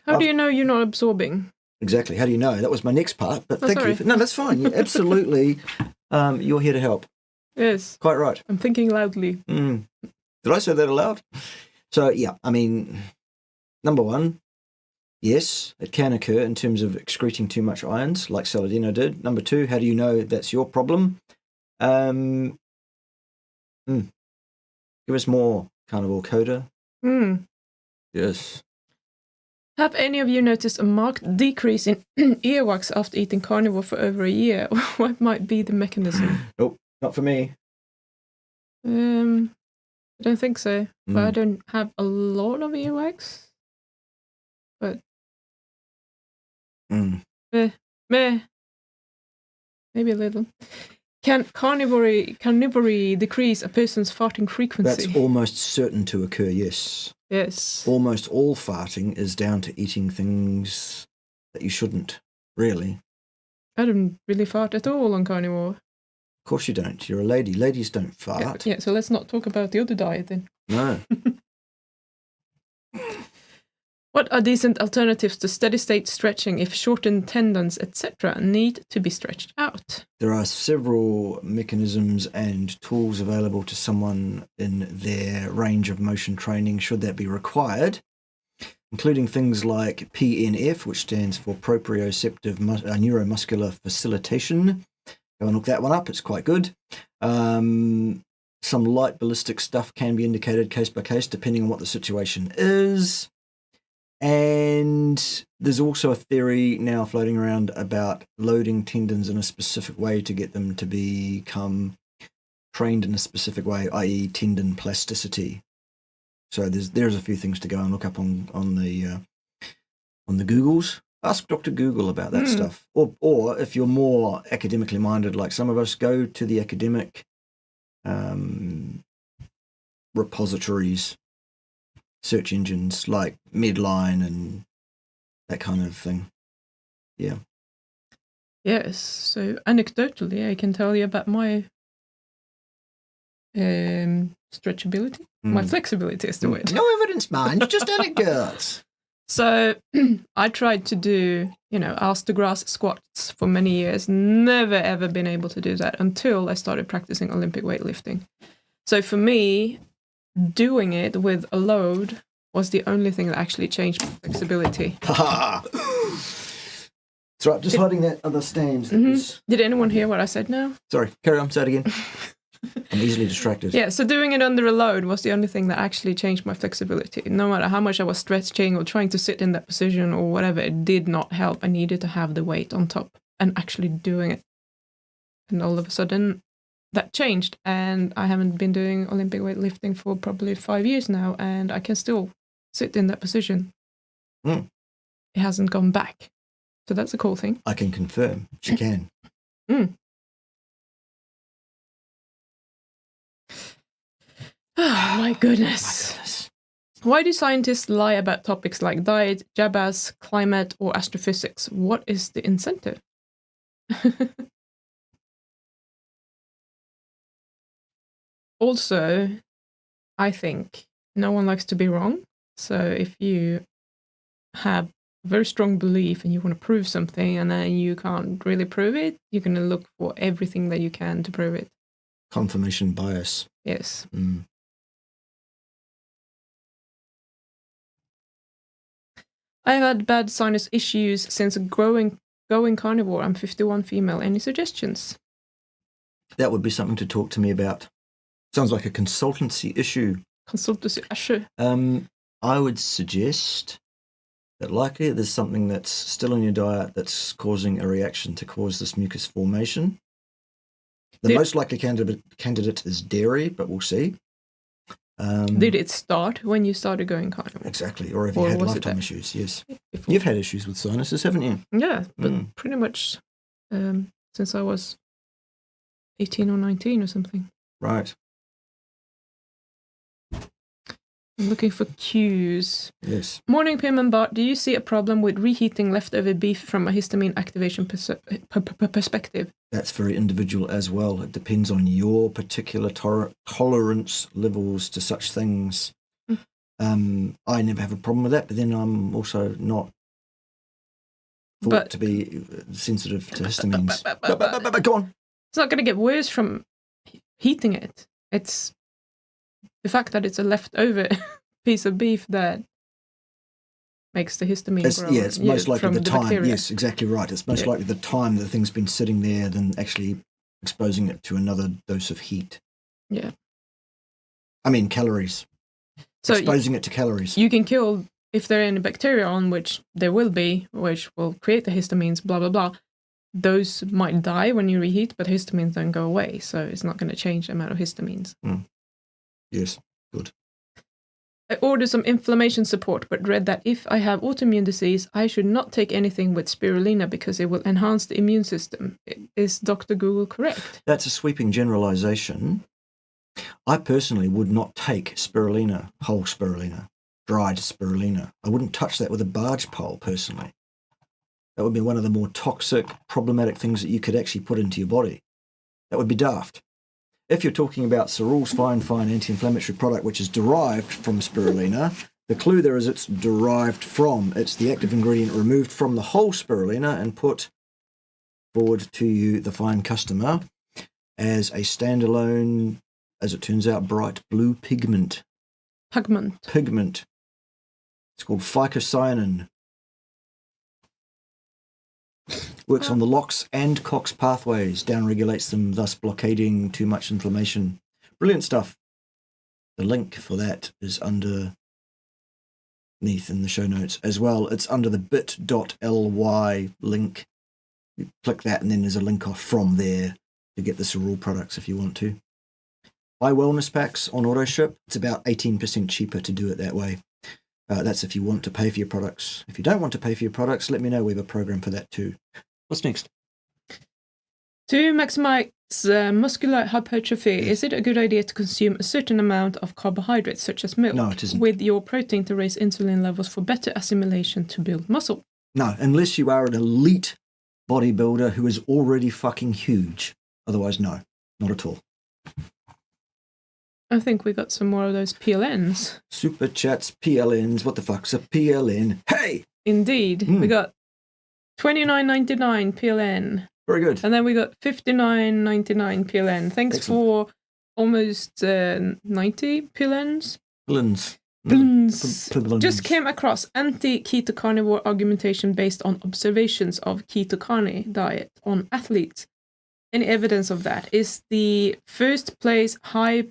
Speaker 2: How do you know you're not absorbing?
Speaker 1: Exactly. How do you know? That was my next part, but thank
Speaker 2: sorry.
Speaker 1: you. No, that's fine. You absolutely, you're here to help.
Speaker 2: Yes.
Speaker 1: Quite right.
Speaker 2: I'm thinking loudly.
Speaker 1: Did I say that aloud? So, yeah, I mean, number one, yes, it can occur in terms of excreting too much ions, like Saladino did. Number two, how do you know that's your problem? Give us more, Carnivore Coda. Yes.
Speaker 2: Have any of you noticed a marked decrease in earwax after eating carnivore for over a year? What might be the mechanism?
Speaker 1: Nope, not for me.
Speaker 2: I don't think so. But I don't have a lot of earwax. But maybe a little. Can carnivore decrease a person's farting frequency?
Speaker 1: That's almost certain to occur, yes.
Speaker 2: Yes.
Speaker 1: Almost all farting is down to eating things that you shouldn't, really.
Speaker 2: I don't really fart at all on carnivore.
Speaker 1: Of course you don't. You're a lady. Ladies don't fart.
Speaker 2: Yeah, so let's not talk about the other diet then.
Speaker 1: No.
Speaker 2: What are decent alternatives to steady-state stretching if shortened tendons, etc., need to be stretched out?
Speaker 1: There are several mechanisms and tools available to someone in their range of motion training, should that be required, including things like PNF, which stands for proprioceptive neuromuscular facilitation. Go and look that one up. It's quite good. Some light ballistic stuff can be indicated case by case, depending on what the situation is. And there's also a theory now floating around about loading tendons in a specific way to get them to become trained in a specific way, i.e. tendon plasticity. So there's a few things to go and look up on the Googles. Ask Dr. Google about that stuff. Or if you're more academically minded, like some of us, go to the academic repositories, search engines like Medline and that kind of thing. Yeah.
Speaker 2: Yes, so anecdotally, I can tell you about my stretchability. My flexibility is the word.
Speaker 1: No evidence, mind, just anecdotes.
Speaker 2: So I tried to do, ass to grass squats for many years. Never, ever been able to do that until I started practicing Olympic weightlifting. So for me, doing it with a load was the only thing that actually changed my flexibility.
Speaker 1: That's right, just hiding that other stand.
Speaker 2: Did anyone hear what I said now?
Speaker 1: Sorry, carry on, say it again. I'm easily distracted.
Speaker 2: Yeah, so doing it under a load was the only thing that actually changed my flexibility. No matter how much I was stretching or trying to sit in that position or whatever, it did not help. I needed to have the weight on top and actually doing it. And all of a sudden, that changed. And I haven't been doing Olympic weightlifting for probably 5 years now, and I can still sit in that position. It hasn't gone back. So that's a cool thing.
Speaker 1: I can confirm. She can.
Speaker 2: Oh, my goodness. Why do scientists lie about topics like diet, jabas, climate, or astrophysics? What is the incentive? Also, I think no one likes to be wrong. So if you have very strong belief and you want to prove something and then you can't really prove it, you're going to look for everything that you can to prove it.
Speaker 1: Confirmation bias.
Speaker 2: Yes.
Speaker 1: Mm.
Speaker 2: I've had bad sinus issues since going carnivore. I'm 51 female. Any suggestions?
Speaker 1: That would be something to talk to me about. Sounds like a consultancy issue.
Speaker 2: Consultancy issue.
Speaker 1: I would suggest that likely there's something that's still in your diet that's causing a reaction to cause this mucus formation. The most likely candidate is dairy, but we'll see.
Speaker 2: Did it start when you started going carnivore?
Speaker 1: Exactly, or have you had lifetime issues? Yes.
Speaker 2: Before?
Speaker 1: You've had issues with sinuses, haven't you?
Speaker 2: Yeah, but pretty much since I was 18 or 19 or something.
Speaker 1: Right.
Speaker 2: I'm looking for cues.
Speaker 1: Yes.
Speaker 2: Morning, Pim and Bart. Do you see a problem with reheating leftover beef from a histamine activation perspective?
Speaker 1: That's very individual as well. It depends on your particular tolerance levels to such things. I never have a problem with that, but then I'm also not thought to be sensitive to histamines. Go on.
Speaker 2: It's not going to get worse from heating it. It's the fact that it's a leftover piece of beef that makes the histamine grow.
Speaker 1: Yeah, it's most likely the time.
Speaker 2: Bacteria.
Speaker 1: Yes, exactly right. It's most likely the time the thing's been sitting there than actually exposing it to another dose of heat.
Speaker 2: Yeah.
Speaker 1: I mean, calories. So exposing it to calories.
Speaker 2: You can kill, if there are any bacteria on, which there will be, which will create the histamines, blah, blah, blah. Those might die when you reheat, but histamines don't go away. So it's not going to change the amount of histamines.
Speaker 1: Yes, good.
Speaker 2: I ordered some inflammation support, but read that if I have autoimmune disease, I should not take anything with spirulina because it will enhance the immune system. Is Dr. Google correct?
Speaker 1: That's a sweeping generalization. I personally would not take spirulina, whole spirulina, dried spirulina. I wouldn't touch that with a barge pole, personally. That would be one of the more toxic, problematic things that you could actually put into your body. That would be daft. If you're talking about Cerul's fine anti-inflammatory product, which is derived from spirulina, the clue there is it's derived from. It's the active ingredient removed from the whole spirulina and put forward to you, the fine customer, as a standalone, as it turns out, bright blue pigment. Pigment. It's called phycocyanin. Works on the LOX and COX pathways, downregulates them, thus blockading too much inflammation. Brilliant stuff. The link for that is underneath in the show notes as well. It's under the bit.ly link. You click that and then there's a link off from there to get the Cerul products if you want to. Buy wellness packs on AutoShip. It's about 18% cheaper to do it that way. That's if you want to pay for your products. If you don't want to pay for your products, let me know. We have a program for that too. What's next?
Speaker 2: To maximize muscular hypertrophy, is it a good idea to consume a certain amount of carbohydrates, such as milk,
Speaker 1: no, it isn't.
Speaker 2: With your protein to raise insulin levels for better assimilation to build muscle?
Speaker 1: No, unless you are an elite bodybuilder who is already fucking huge. Otherwise, no, not at all.
Speaker 2: I think we got some more of those PLNs.
Speaker 1: Super chats, PLNs. What the fuck's a PLN? Hey!
Speaker 2: Indeed. We got $29.99 PLN.
Speaker 1: Very good.
Speaker 2: And then we got $59.99 PLN. Thanks for almost 90 PLNs.
Speaker 1: Plins.
Speaker 2: Just came across anti-keto carnivore argumentation based on observations of keto carne diet on athletes. Any evidence of that? Is the first place high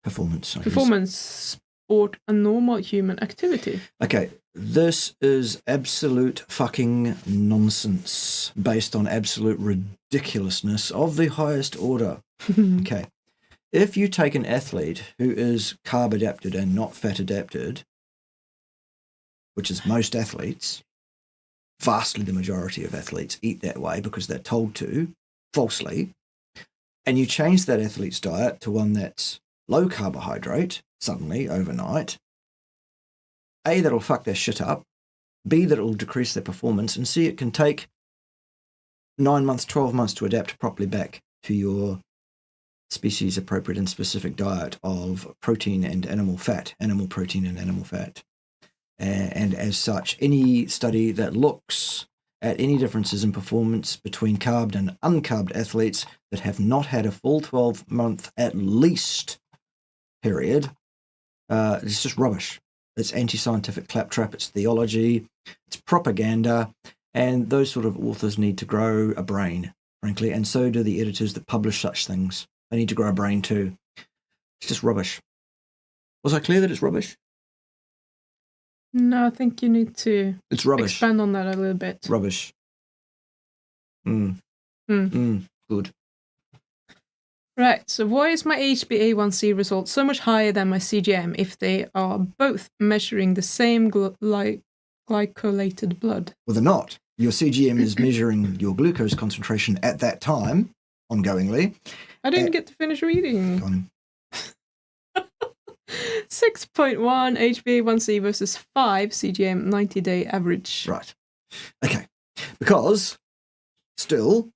Speaker 2: performance sport a normal human activity? Okay.
Speaker 1: This is absolute fucking nonsense based on absolute ridiculousness of the highest order. Okay. If you take an athlete who is carb adapted and not fat adapted, which is most athletes, vastly the majority of athletes eat that way because they're told to, falsely, and you change that athlete's diet to one that's low carbohydrate, suddenly, overnight, A, that'll fuck their shit up, B, that'll decrease their performance, and C, it can take 9 months, 12 months to adapt properly back to your species appropriate and specific diet of protein and animal fat, animal protein and animal fat. And as such, any study that looks at any differences in performance between carbed and uncarbed athletes that have not had a full 12-month at least period, it's just rubbish. It's anti-scientific claptrap, it's theology, it's propaganda, and those sort of authors need to grow a brain, frankly, and so do the editors that publish such things. They need to grow a brain too. It's just rubbish. Was I clear that it's rubbish?
Speaker 2: No, I think you need to
Speaker 1: It's rubbish.
Speaker 2: expand on that a little bit.
Speaker 1: Rubbish. Good.
Speaker 2: Right, so why is my HbA1c result so much higher than my CGM if they are both measuring the same glycolated blood?
Speaker 1: Well, they're not. Your CGM is measuring your glucose concentration at that time, ongoingly.
Speaker 2: I didn't get to finish reading.
Speaker 1: Go on.
Speaker 2: 6.1 HbA1c versus 5 CGM 90-day average.
Speaker 1: Right. Okay. Because, still,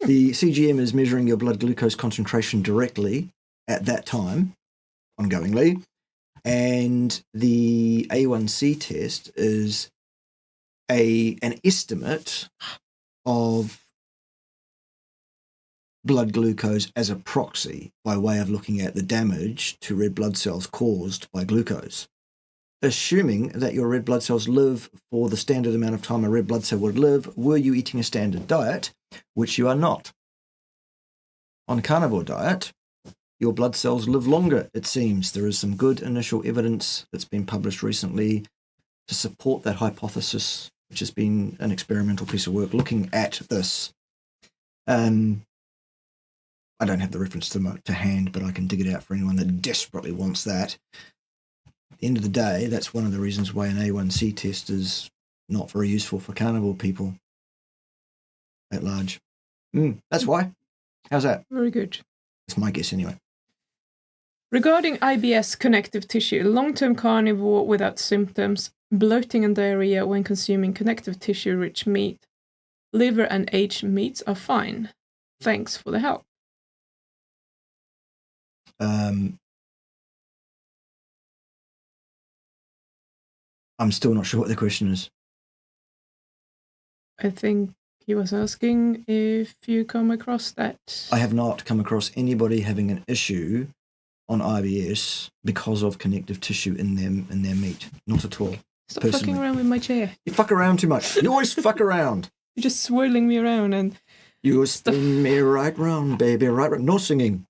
Speaker 1: the CGM is measuring your blood glucose concentration directly at that time, ongoingly, and the A1C test is an estimate of blood glucose as a proxy by way of looking at the damage to red blood cells caused by glucose. Assuming that your red blood cells live for the standard amount of time a red blood cell would live, were you eating a standard diet, which you are not. On a carnivore diet, your blood cells live longer, it seems. There is some good initial evidence that's been published recently to support that hypothesis, which has been an experimental piece of work looking at this. I don't have the reference to hand, but I can dig it out for anyone that desperately wants that. At the end of the day, that's one of the reasons why an A1C test is not very useful for carnivore people at large. That's why. How's that?
Speaker 2: Very good.
Speaker 1: That's my guess anyway.
Speaker 2: Regarding IBS connective tissue, long-term carnivore without symptoms, bloating and diarrhea when consuming connective tissue-rich meat, liver and aged meats are fine. Thanks for the help.
Speaker 1: I'm still not sure what the question is.
Speaker 2: I think he was asking if you come across that.
Speaker 1: I have not come across anybody having an issue on IBS because of connective tissue in their meat. Not at all.
Speaker 2: Stop fucking around with my chair.
Speaker 1: You fuck around too much. You always fuck around.
Speaker 2: You're just swirling me around and...
Speaker 1: You spin me right round, baby, right round. No singing.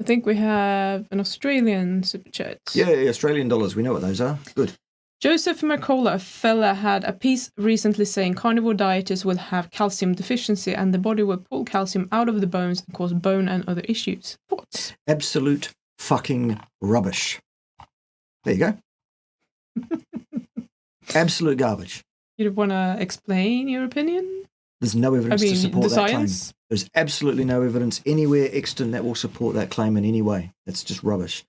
Speaker 2: I think we have an Australian super chat.
Speaker 1: Yeah, Australian dollars. We know what those are. Good.
Speaker 2: Joseph Mercola, a fella, had a piece recently saying carnivore dieters will have calcium deficiency and the body will pull calcium out of the bones and cause bone and other issues. Thoughts?
Speaker 1: Absolute fucking rubbish. There you go. Absolute garbage.
Speaker 2: You want to explain your opinion?
Speaker 1: There's no evidence to support that
Speaker 2: science?
Speaker 1: claim. There's absolutely no evidence anywhere extant that will support that claim in any way. It's just rubbish.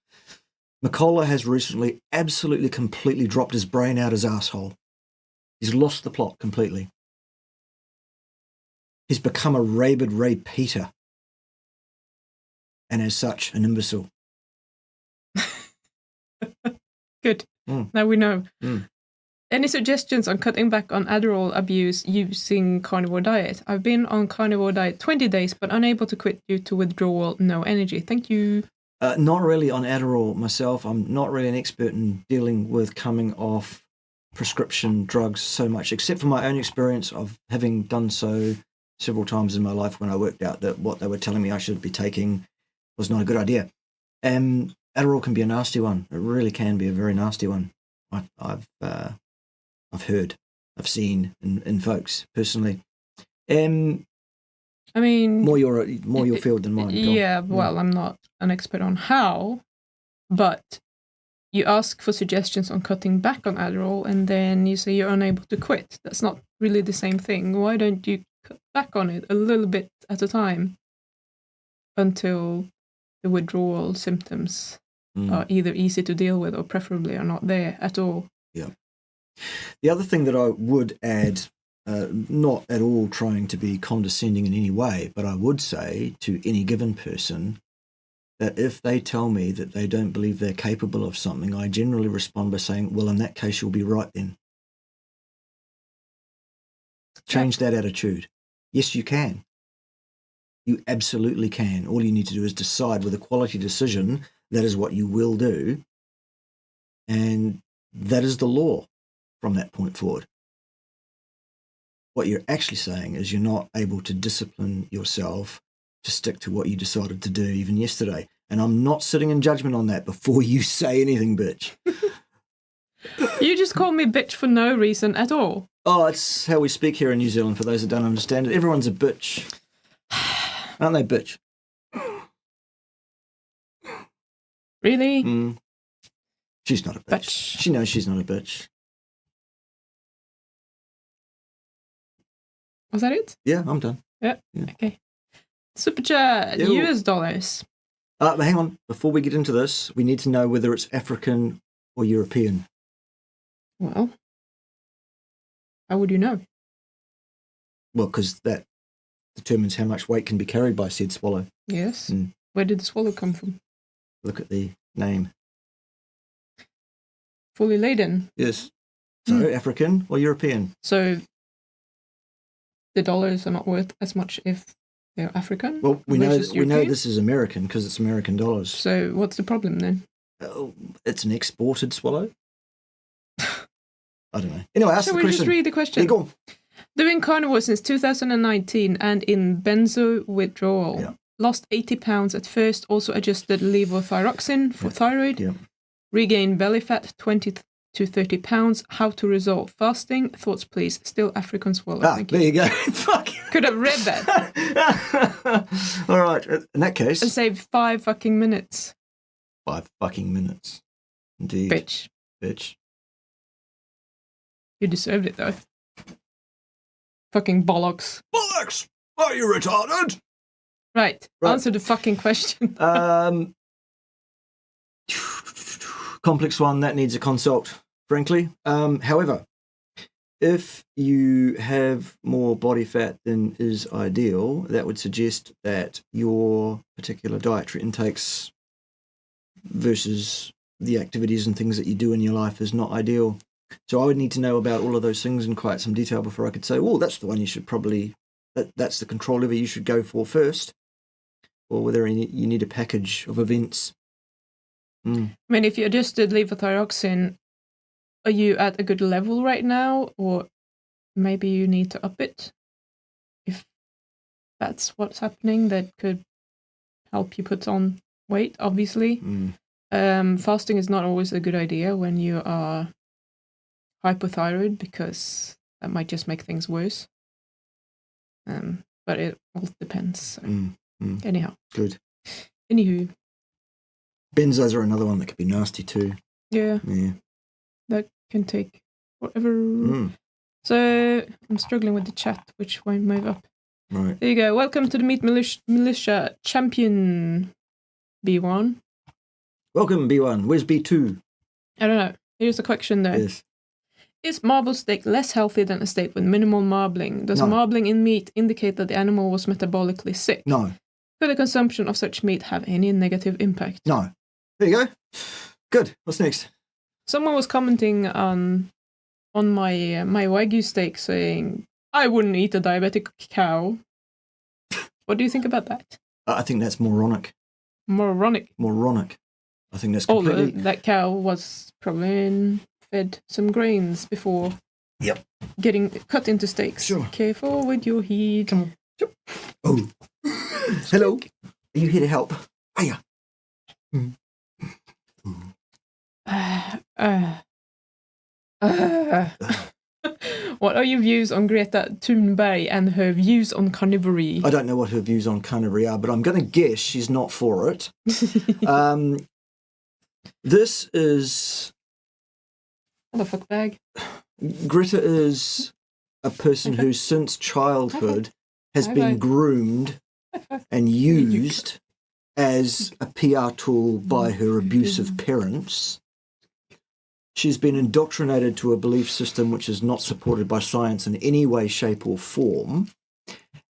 Speaker 1: McCullough has recently absolutely completely dropped his brain out his asshole. He's lost the plot completely. He's become a rabid Ray Peter. And as such, an imbecile.
Speaker 2: Good. Now we know. Any suggestions on cutting back on Adderall abuse using carnivore diet? I've been on carnivore diet 20 days, but unable to quit due to withdrawal, no energy. Thank you.
Speaker 1: Not really on Adderall myself. I'm not really an expert in dealing with coming off prescription drugs so much, except for my own experience of having done so several times in my life when I worked out that what they were telling me I should be taking was not a good idea. Adderall can be a nasty one. It really can be a very nasty one. I've heard, I've seen in folks personally.
Speaker 2: I mean,
Speaker 1: more your field than mine.
Speaker 2: Yeah, well, I'm not an expert on how, but you ask for suggestions on cutting back on Adderall, and then you say you're unable to quit. That's not really the same thing. Why don't you cut back on it a little bit at a time until the withdrawal symptoms are either easy to deal with or preferably are not there at all?
Speaker 1: Yeah. The other thing that I would add, not at all trying to be condescending in any way, but I would say to any given person, that if they tell me that they don't believe they're capable of something, I generally respond by saying, well, in that case, you'll be right then. Change that attitude. Yes, you can. You absolutely can. All you need to do is decide with a quality decision that is what you will do. And that is the law from that point forward. What you're actually saying is you're not able to discipline yourself to stick to what you decided to do even yesterday. And I'm not sitting in judgment on that before you say anything, bitch.
Speaker 2: You just call me bitch for no reason at all.
Speaker 1: Oh, it's how we speak here in New Zealand, for those that don't understand it. Everyone's a bitch. Aren't they, bitch?
Speaker 2: Really?
Speaker 1: Mm. She's not a bitch. She knows she's not a bitch.
Speaker 2: Was that it?
Speaker 1: Yeah, I'm done.
Speaker 2: Yeah. Okay. Super chat, US dollars.
Speaker 1: But hang on. Before we get into this, we need to know whether it's African or European.
Speaker 2: Well, how would you know?
Speaker 1: Well, because that determines how much weight can be carried by said swallow.
Speaker 2: Yes. Where did the swallow come from?
Speaker 1: Look at the name.
Speaker 2: Fully laden.
Speaker 1: Yes. So African or European?
Speaker 2: So the dollars are not worth as much if they're African.
Speaker 1: Well, we know this is American because it's American dollars.
Speaker 2: So what's the problem then?
Speaker 1: It's an exported swallow. I don't know. Anyway, ask the question.
Speaker 2: Shall we just read the question?
Speaker 1: Yeah, go on.
Speaker 2: Doing carnivore since 2019 and in benzo withdrawal.
Speaker 1: Yeah.
Speaker 2: Lost 80 pounds at first, also adjusted levothyroxine for thyroid.
Speaker 1: Yeah.
Speaker 2: Regained belly fat 20 to 30 pounds. How to resolve fasting? Thoughts, please. Still African swallow. Thank you.
Speaker 1: There you go. Fuck.
Speaker 2: Could have read that.
Speaker 1: All right. In that case.
Speaker 2: And saved 5 fucking minutes.
Speaker 1: 5 fucking minutes. Indeed. Bitch.
Speaker 2: You deserved it, though. Fucking bollocks.
Speaker 1: Bollocks! Are you retarded?
Speaker 2: Right. Answer the fucking question.
Speaker 1: Complex one that needs a consult, frankly. However, if you have more body fat than is ideal, that would suggest that your particular dietary intakes versus the activities and things that you do in your life is not ideal. So I would need to know about all of those things in quite some detail before I could say, well, that's the one you should probably, that's the control lever you should go for first, or whether you need a package of events.
Speaker 2: I mean, if you adjusted levothyroxine, are you at a good level right now, or maybe you need to up it? If that's what's happening, that could help you put on weight, obviously. Fasting is not always a good idea when you are hypothyroid, because that might just make things worse. But it all depends. So. Anyhow.
Speaker 1: Good.
Speaker 2: Anywho.
Speaker 1: Benzos are another one that could be nasty too.
Speaker 2: Yeah. That can take forever. So I'm struggling with the chat, which won't move up.
Speaker 1: Right.
Speaker 2: There you go. Welcome to the Meat Militia champion, B1.
Speaker 1: Welcome, B1. Where's B2?
Speaker 2: I don't know. Here's the question though.
Speaker 1: Yes.
Speaker 2: Is marbled steak less healthy than a steak with minimal marbling? Does marbling in meat indicate that the animal was metabolically sick?
Speaker 1: No.
Speaker 2: Could the consumption of such meat have any negative impact?
Speaker 1: No. There you go. Good. What's next?
Speaker 2: Someone was commenting on my Wagyu steak saying, I wouldn't eat a diabetic cow. What do you think about that?
Speaker 1: I think that's moronic.
Speaker 2: Moronic.
Speaker 1: I think that's completely...
Speaker 2: that cow was probably fed some grains before getting cut into steaks.
Speaker 1: Sure.
Speaker 2: Careful with your heat.
Speaker 1: Come on. Oh. Hello. Are you here to help? Hiya.
Speaker 2: What are your views on Greta Thunberg and her views on carnivore?
Speaker 1: I don't know what her views on carnivore are, but I'm going to guess she's not for it. This is...
Speaker 2: Motherfuck bag.
Speaker 1: Greta is a person who, since childhood, has been groomed and used as a PR tool by her abusive parents. She's been indoctrinated to a belief system which is not supported by science in any way, shape, or form.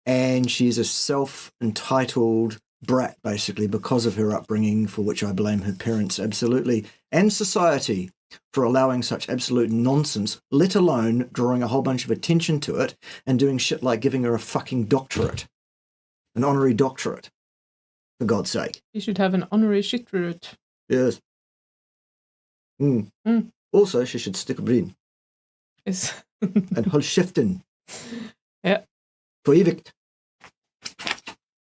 Speaker 1: And she is a self-entitled, brat, basically, because of her upbringing, for which I blame her parents absolutely, and society for allowing such absolute nonsense, let alone drawing a whole bunch of attention to it and doing shit like giving her a fucking doctorate, an honorary doctorate, for God's sake.
Speaker 2: You should have an honorary doctorate.
Speaker 1: Yes. Also, she should stick a brain.
Speaker 2: Yes.
Speaker 1: And hold shifting.
Speaker 2: Yeah.
Speaker 1: For evict.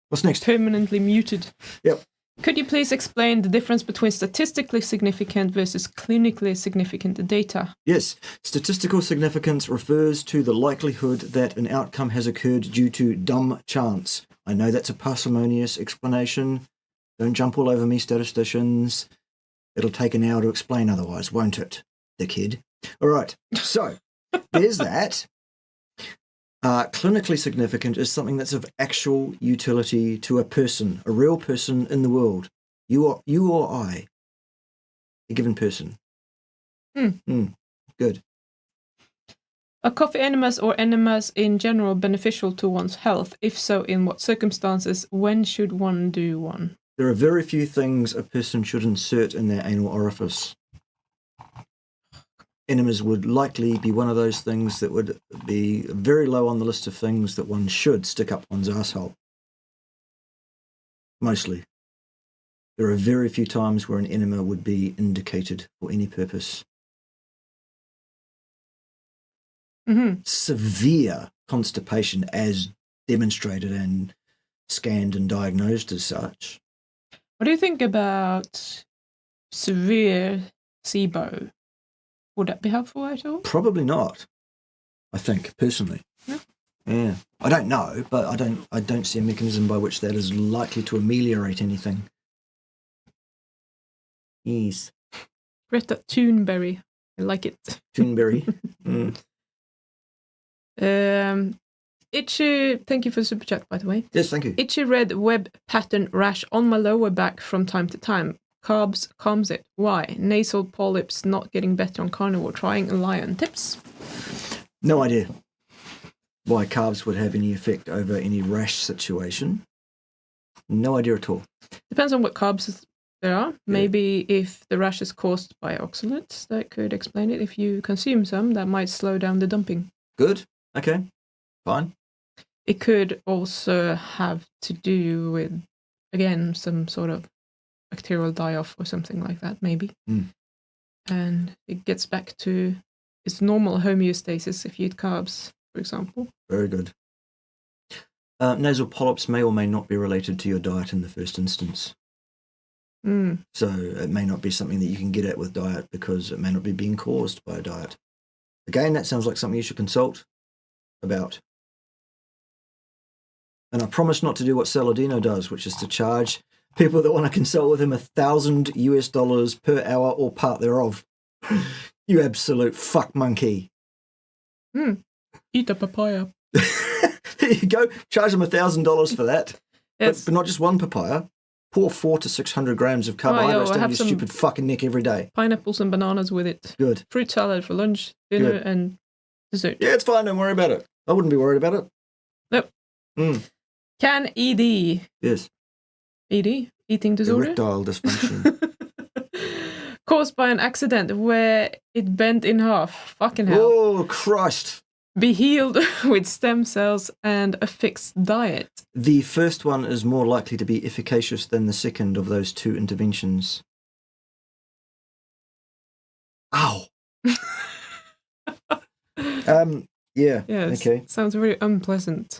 Speaker 1: What's next?
Speaker 2: Permanently muted.
Speaker 1: Yep.
Speaker 2: Could you please explain the difference between statistically significant versus clinically significant data?
Speaker 1: Yes. Statistical significance refers to the likelihood that an outcome has occurred due to dumb chance. I know that's a parsimonious explanation. Don't jump all over me, statisticians. It'll take an hour to explain otherwise, won't it, dickhead? All right. So, there's that. Clinically significant is something that's of actual utility to a person, a real person in the world. You or I, a given person. Good.
Speaker 2: Are coffee enemas or enemas in general beneficial to one's health? If so, in what circumstances? When should one do one?
Speaker 1: There are very few things a person should insert in their anal orifice. Enemas would likely be one of those things that would be very low on the list of things that one should stick up one's asshole. Mostly. There are very few times where an enema would be indicated for any purpose. Severe constipation, as demonstrated and scanned and diagnosed as such.
Speaker 2: What do you think about severe SIBO? Would that be helpful at all?
Speaker 1: Probably not, I think, personally. Yeah. I don't know, but I don't see a mechanism by which that is likely to ameliorate anything. Yes.
Speaker 2: Greta Thunberg. I like it.
Speaker 1: Thunberg.
Speaker 2: Itchy, thank you for the super chat, by the way.
Speaker 1: Yes, thank you.
Speaker 2: Itchy red web pattern rash on my lower back from time to time. Carbs calms it. Why? Nasal polyps not getting better on carnivore. Trying a lion. Tips?
Speaker 1: No idea why carbs would have any effect over any rash situation. No idea at all.
Speaker 2: Depends on what carbs there are. Maybe if the rash is caused by oxalates, that could explain it. If you consume some, that might slow down the dumping.
Speaker 1: Good. Okay. Fine.
Speaker 2: It could also have to do with, again, some sort of bacterial die-off or something like that, maybe. And it gets back to its normal homeostasis if you eat carbs, for example.
Speaker 1: Very good. Nasal polyps may or may not be related to your diet in the first instance. So it may not be something that you can get at with diet because it may not be being caused by a diet. Again, that sounds like something you should consult about. And I promise not to do what Saladino does, which is to charge people that want to consult with him $1,000 per hour or part thereof. You absolute fuck monkey.
Speaker 2: Eat a papaya.
Speaker 1: There you go. Charge them $1,000 for that.
Speaker 2: Yes.
Speaker 1: But not just one papaya. Pour 400 to 600 grams of carbohydrates down your stupid fucking neck every day.
Speaker 2: Pineapples and bananas with it.
Speaker 1: Good.
Speaker 2: Fruit salad for lunch, dinner, and dessert.
Speaker 1: Yeah, it's fine. Don't worry about it. I wouldn't be worried about it.
Speaker 2: Nope. Can ED...
Speaker 1: Yes.
Speaker 2: ED? Eating disorder?
Speaker 1: Erectile dysfunction.
Speaker 2: Caused by an accident where it bent in half. Fucking hell.
Speaker 1: Oh, Christ.
Speaker 2: Be healed with stem cells and a fixed diet.
Speaker 1: The first one is more likely to be efficacious than the second of those two interventions. Ow. Yeah.
Speaker 2: Yes.
Speaker 1: Okay.
Speaker 2: Sounds very unpleasant.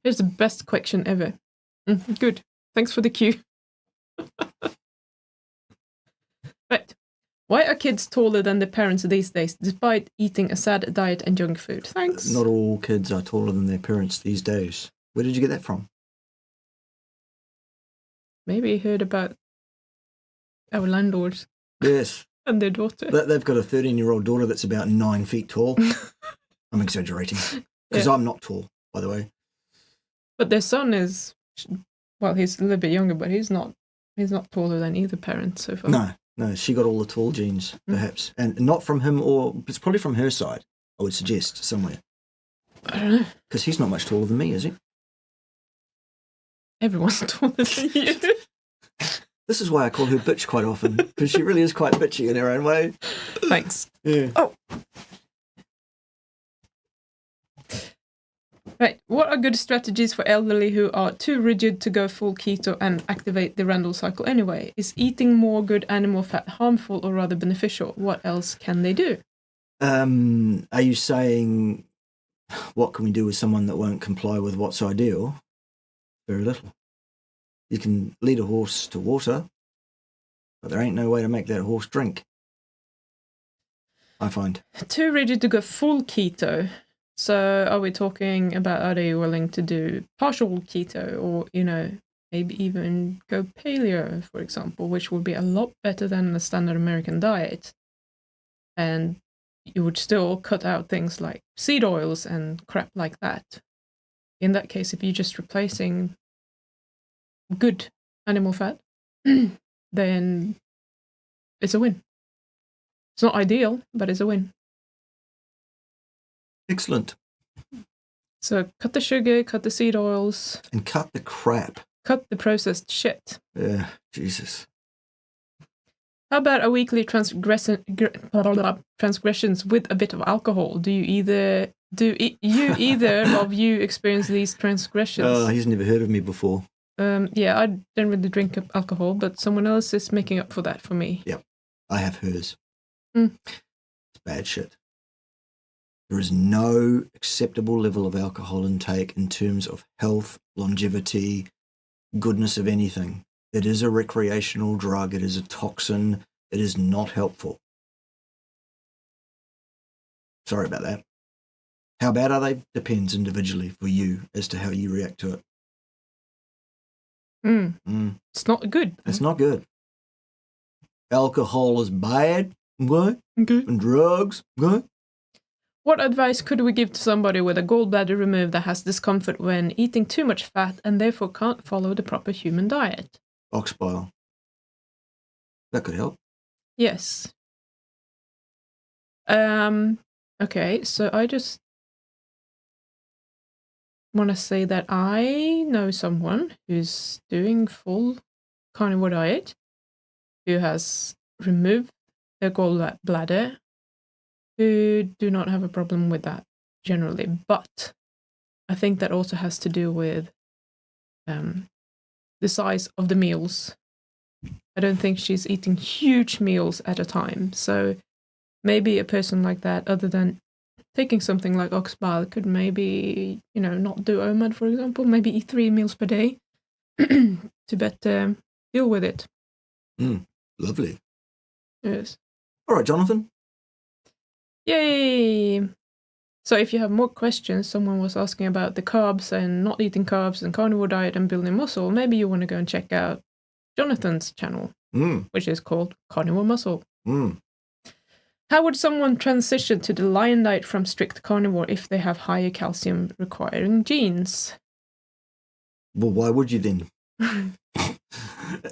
Speaker 2: Here's the best question ever. Good. Thanks for the cue. Right. Why are kids taller than their parents these days, despite eating a sad diet and junk food? Thanks.
Speaker 1: Not all kids are taller than their parents these days. Where did you get that from?
Speaker 2: Maybe you heard about our landlords.
Speaker 1: Yes.
Speaker 2: And their daughter.
Speaker 1: They've got a 13-year-old daughter that's about 9 feet tall. I'm exaggerating. Because I'm not tall, by the way.
Speaker 2: But their son is, well, he's a little bit younger, but he's not taller than either parent so far.
Speaker 1: No, she got all the tall genes, perhaps. And not from him, or it's probably from her side, I would suggest, somewhere.
Speaker 2: I don't know.
Speaker 1: Because he's not much taller than me, is he?
Speaker 2: Everyone's taller than you.
Speaker 1: This is why I call her bitch quite often, because she really is quite bitchy in her own way.
Speaker 2: Thanks.
Speaker 1: Yeah.
Speaker 2: Oh. Right. What are good strategies for elderly who are too rigid to go full keto and activate the Randle cycle anyway? Is eating more good animal fat harmful or rather beneficial? What else can they do?
Speaker 1: Are you saying what can we do with someone that won't comply with what's ideal? Very little. You can lead a horse to water, but there ain't no way to make that horse drink, I find.
Speaker 2: Too rigid to go full keto. So are we talking about, are they willing to do partial keto or, maybe even go paleo, for example, which would be a lot better than the standard American diet. And you would still cut out things like seed oils and crap like that. In that case, if you're just replacing good animal fat, then it's a win. It's not ideal, but it's a win.
Speaker 1: Excellent.
Speaker 2: So cut the sugar, cut the seed oils.
Speaker 1: And cut the crap.
Speaker 2: Cut the processed shit.
Speaker 1: Yeah, Jesus.
Speaker 2: How about a weekly transgressions with a bit of alcohol? Do either of you experience these transgressions?
Speaker 1: Oh, he's never heard of me before.
Speaker 2: Yeah, I don't really drink alcohol, but someone else is making up for that for me.
Speaker 1: Yep, I have hers.
Speaker 2: Mm.
Speaker 1: It's bad shit. There is no acceptable level of alcohol intake in terms of health, longevity, goodness of anything. It is a recreational drug. It is a toxin. It is not helpful. Sorry about that. How bad are they? Depends individually for you as to how you react to it.
Speaker 2: It's not good.
Speaker 1: It's not good. Alcohol is bad. Okay. And drugs. Okay.
Speaker 2: What advice could we give to somebody with a gallbladder removed that has discomfort when eating too much fat and therefore can't follow the proper human diet?
Speaker 1: Ox bile. That could help.
Speaker 2: Yes. Okay, so I just want to say that I know someone who's doing full carnivore diet, who has removed their gallbladder, who do not have a problem with that generally. But I think that also has to do with the size of the meals. I don't think she's eating huge meals at a time. So maybe a person like that, other than taking something like ox bile, could maybe, not do OMAD, for example, maybe eat 3 meals per day to better deal with it.
Speaker 1: Lovely.
Speaker 2: Yes.
Speaker 1: All right, Jonathan.
Speaker 2: Yay! So if you have more questions, someone was asking about the carbs and not eating carbs and carnivore diet and building muscle, maybe you want to go and check out Jonathan's channel, which is called Carnivore Muscle. How would someone transition to the lion diet from strict carnivore if they have higher calcium requiring genes?
Speaker 1: Well, why would you then?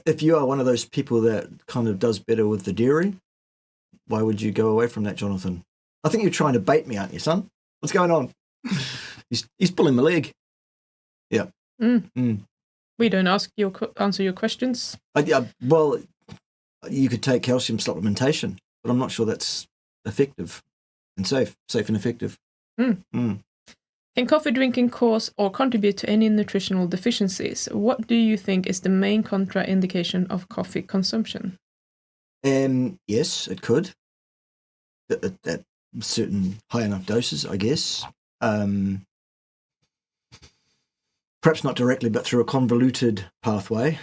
Speaker 1: If you are one of those people that kind of does better with the dairy, why would you go away from that, Jonathan? I think you're trying to bait me, aren't you, son? What's going on? He's pulling my leg. Yeah.
Speaker 2: We don't answer your questions.
Speaker 1: Well, you could take calcium supplementation, but I'm not sure that's effective and safe and effective.
Speaker 2: Can coffee drinking cause or contribute to any nutritional deficiencies? What do you think is the main contraindication of coffee consumption?
Speaker 1: Yes, it could. At certain high enough doses, I guess. Perhaps not directly, but through a convoluted pathway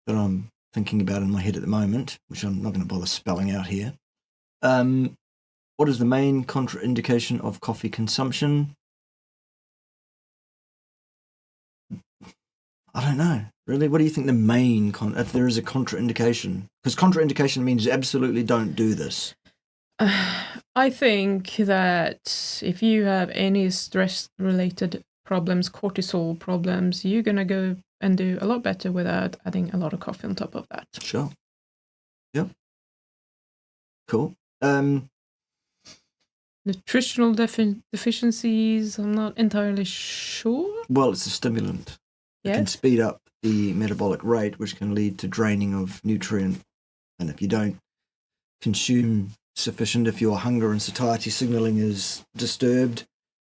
Speaker 1: that I'm thinking about in my head at the moment, which I'm not going to bother spelling out here. What is the main contraindication of coffee consumption? I don't know. Really? What do you think the main if there is a contraindication? Because contraindication means absolutely don't do this.
Speaker 2: I think that if you have any stress-related problems, cortisol problems, you're going to go and do a lot better without adding a lot of coffee on top of that.
Speaker 1: Sure. Yep. Cool.
Speaker 2: Nutritional deficiencies, I'm not entirely sure.
Speaker 1: Well, it's a stimulant. It can
Speaker 2: Yes.
Speaker 1: speed up the metabolic rate, which can lead to draining of nutrient. And if you don't consume sufficient, if your hunger and satiety signaling is disturbed,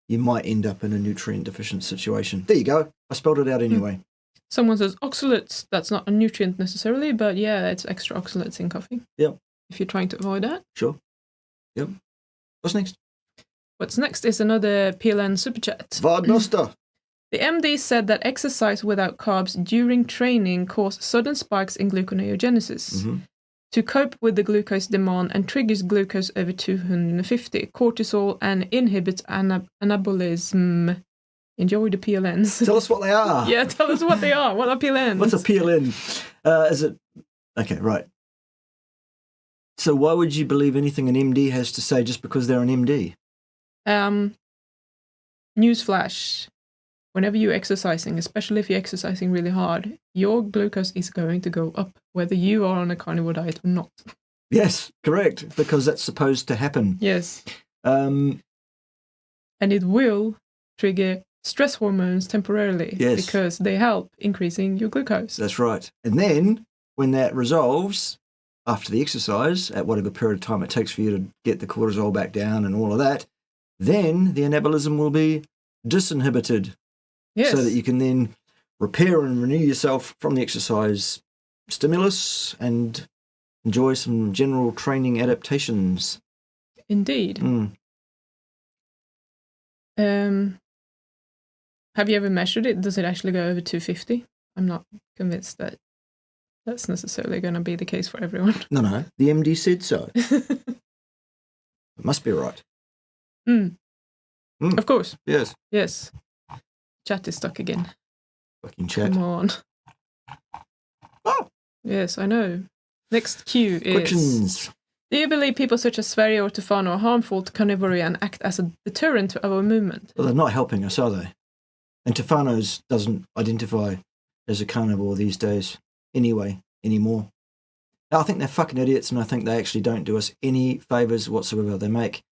Speaker 1: you might end up in a nutrient deficient situation. There you go. I spelled it out anyway.
Speaker 2: Someone says oxalates. That's not a nutrient necessarily, but yeah, it's extra oxalates in coffee.
Speaker 1: Yep.
Speaker 2: If you're trying to avoid that.
Speaker 1: Sure. Yep. What's next?
Speaker 2: What's next is another PLN super chat.
Speaker 1: Vardnoster.
Speaker 2: The MD said that exercise without carbs during training caused sudden spikes in gluconeogenesis.
Speaker 1: Mm-hmm.
Speaker 2: To cope with the glucose demand and triggers glucose over 250, cortisol, and inhibits anabolism. Enjoy the PLNs.
Speaker 1: Tell us what they are.
Speaker 2: Yeah, tell us what they are. What are PLNs?
Speaker 1: What's a PLN? Is it... Okay, right. So why would you believe anything an MD has to say just because they're an MD?
Speaker 2: Newsflash. Whenever you're exercising, especially if you're exercising really hard, your glucose is going to go up, whether you are on a carnivore diet or not.
Speaker 1: Yes, correct, because that's supposed to happen.
Speaker 2: Yes.
Speaker 1: Um,
Speaker 2: And it will trigger stress hormones temporarily.
Speaker 1: Yes.
Speaker 2: Because they help increasing your glucose.
Speaker 1: That's right. And then when that resolves after the exercise, at whatever period of time it takes for you to get the cortisol back down and all of that, then the anabolism will be disinhibited.
Speaker 2: Yes.
Speaker 1: So that you can then repair and renew yourself from the exercise stimulus and enjoy some general training adaptations.
Speaker 2: Indeed.
Speaker 1: Mm.
Speaker 2: Have you ever measured it? Does it actually go over 250? I'm not convinced that that's necessarily going to be the case for everyone.
Speaker 1: No. The MD said so. It must be right.
Speaker 2: Mm.
Speaker 1: Mm.
Speaker 2: Of course.
Speaker 1: Yes.
Speaker 2: Yes. Chat is stuck again.
Speaker 1: Fucking chat.
Speaker 2: Come on.
Speaker 1: Oh.
Speaker 2: Yes, I know. Next cue is...
Speaker 1: Questions.
Speaker 2: Do you believe people such as Sverige or Tufano are harmful to carnivore and act as a deterrent to our movement?
Speaker 1: Well, they're not helping us, are they? And Tufano's doesn't identify as a carnivore these days anymore. I think they're fucking idiots, and I think they actually don't do us any favours whatsoever. They make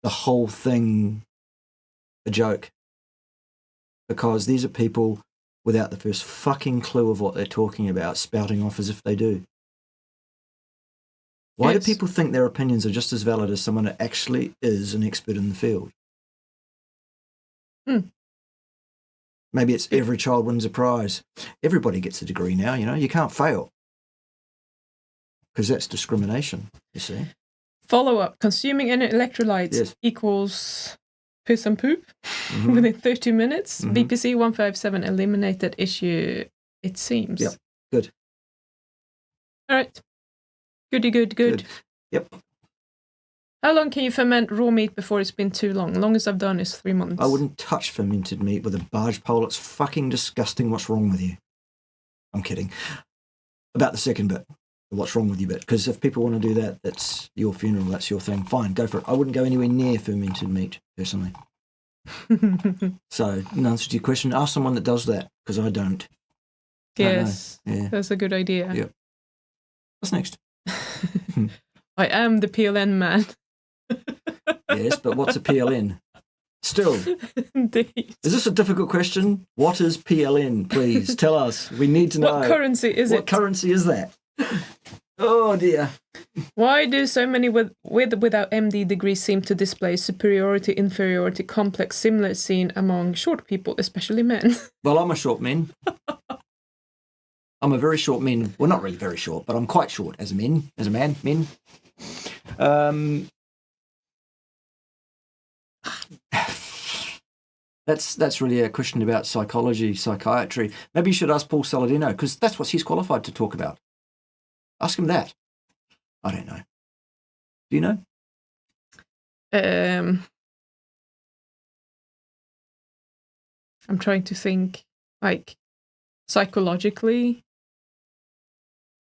Speaker 1: the whole thing a joke. Because these are people without the first fucking clue of what they're talking about, spouting off as if they do. Why
Speaker 2: Yes.
Speaker 1: do people think their opinions are just as valid as someone that actually is an expert in the field? Maybe it's every child wins a prize. Everybody gets a degree now, you can't fail. Because that's discrimination, you see.
Speaker 2: Follow up. Consuming any electrolytes
Speaker 1: Yes.
Speaker 2: equals piss and poop
Speaker 1: Mhm.
Speaker 2: within 30 minutes.
Speaker 1: Mhm.
Speaker 2: BPC 157 eliminated issue, it seems.
Speaker 1: Yep. Good.
Speaker 2: All right. Goody, good.
Speaker 1: Yep.
Speaker 2: How long can you ferment raw meat before it's been too long? Longest I've done is 3 months.
Speaker 1: I wouldn't touch fermented meat with a barge pole. It's fucking disgusting. What's wrong with you? I'm kidding. About the second bit. What's wrong with you bit? Because if people want to do that, that's your funeral. That's your thing. Fine, go for it. I wouldn't go anywhere near fermented meat, personally. So, in answer to your question, ask someone that does that, because I don't.
Speaker 2: Yes,
Speaker 1: Yeah.
Speaker 2: that's a good idea.
Speaker 1: Yep. What's next?
Speaker 2: I am the PLN man.
Speaker 1: Yes, but what's a PLN? Still,
Speaker 2: Indeed.
Speaker 1: is this a difficult question? What is PLN, please? Tell us. We need to know.
Speaker 2: What currency is
Speaker 1: What
Speaker 2: it?
Speaker 1: currency is that? Oh, dear.
Speaker 2: Why do so many without MD degrees seem to display superiority, inferiority complex similar seen among short people, especially men?
Speaker 1: Well, I'm a short man. I'm a very short man. Well, not really very short, but I'm quite short as a man. That's really a question about psychology, psychiatry. Maybe you should ask Paul Saladino, because that's what he's qualified to talk about. Ask him that. I don't know. Do you know?
Speaker 2: I'm trying to think, like, psychologically.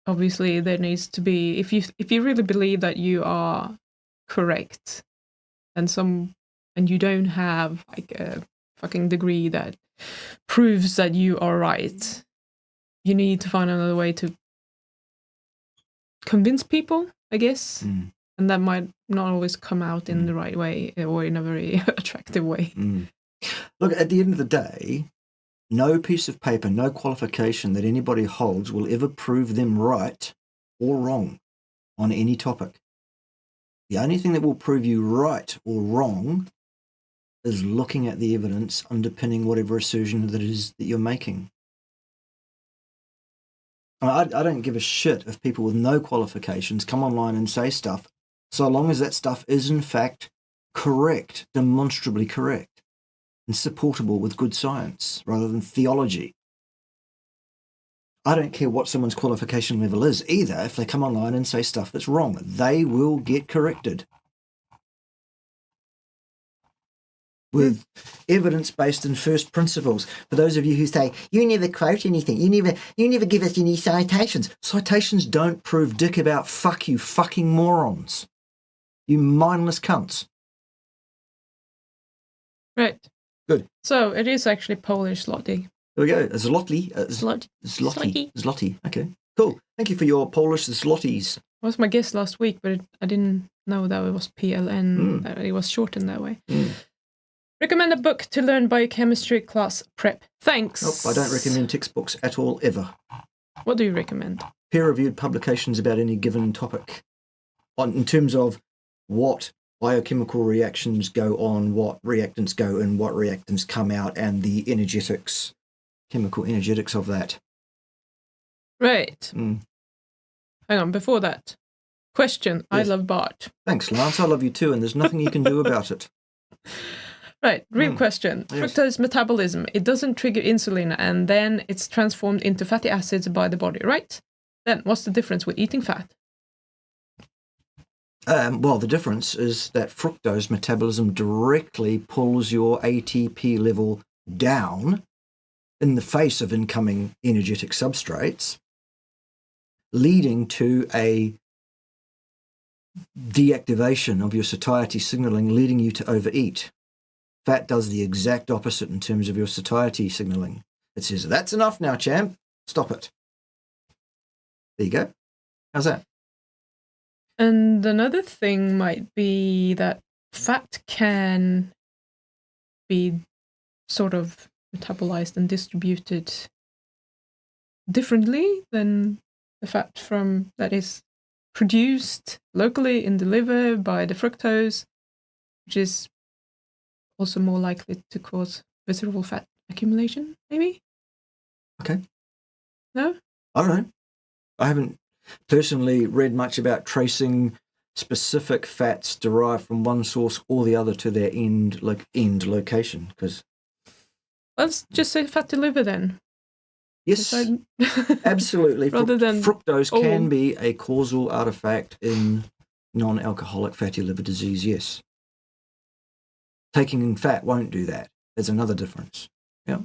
Speaker 2: Obviously, there needs to be, if you really believe that you are correct, and you don't have like a fucking degree that proves that you are right, you need to find another way to convince people, I guess. And that might not always come out in the right way or in a very attractive way.
Speaker 1: Look, at the end of the day, no piece of paper, no qualification that anybody holds will ever prove them right or wrong on any topic. The only thing that will prove you right or wrong is looking at the evidence underpinning whatever assertion that it is that you're making. I don't give a shit if people with no qualifications come online and say stuff, so long as that stuff is in fact correct, demonstrably correct, and supportable with good science rather than theology. I don't care what someone's qualification level is either. If they come online and say stuff that's wrong, they will get corrected with evidence-based and first principles. For those of you who say, you never quote anything, you never give us any citations. Citations don't prove dick about fuck, you fucking morons. You mindless cunts.
Speaker 2: Right.
Speaker 1: Good.
Speaker 2: So it is actually Polish zloty.
Speaker 1: There we go. Zloty. Zloty. Okay. Cool. Thank you for your Polish zlotys.
Speaker 2: That was my guess last week, but I didn't know that it was PLN, that it was shortened that way. Recommend a book to learn biochemistry class prep. Thanks.
Speaker 1: Nope, I don't recommend textbooks at all, ever.
Speaker 2: What do you recommend?
Speaker 1: Peer-reviewed publications about any given topic. In terms of what biochemical reactions go on, what reactants go in, what reactants come out, and the energetics, chemical energetics of that.
Speaker 2: Right. Hang on, before that. Question. Yes. I love Bart.
Speaker 1: Thanks, Lance. I love you too, and there's nothing you can do about it.
Speaker 2: Right, real question. Yes. Fructose metabolism, it doesn't trigger insulin and then it's transformed into fatty acids by the body, right? Then what's the difference with eating fat?
Speaker 1: Well, the difference is that fructose metabolism directly pulls your ATP level down in the face of incoming energetic substrates, leading to a deactivation of your satiety signaling, leading you to overeat. Fat does the exact opposite in terms of your satiety signaling. It says, that's enough now, champ. Stop it. There you go. How's that?
Speaker 2: And another thing might be that fat can be sort of metabolized and distributed differently than the fat from that is produced locally in the liver by the fructose, which is also more likely to cause visceral fat accumulation, maybe?
Speaker 1: Okay.
Speaker 2: No?
Speaker 1: I don't know. I haven't personally read much about tracing specific fats derived from one source or the other to their end location. Because
Speaker 2: let's just say fatty liver then.
Speaker 1: Yes, absolutely.
Speaker 2: Rather than
Speaker 1: fructose can be a causal artifact in non-alcoholic fatty liver disease, yes. Taking in fat won't do that. There's another difference. Yeah.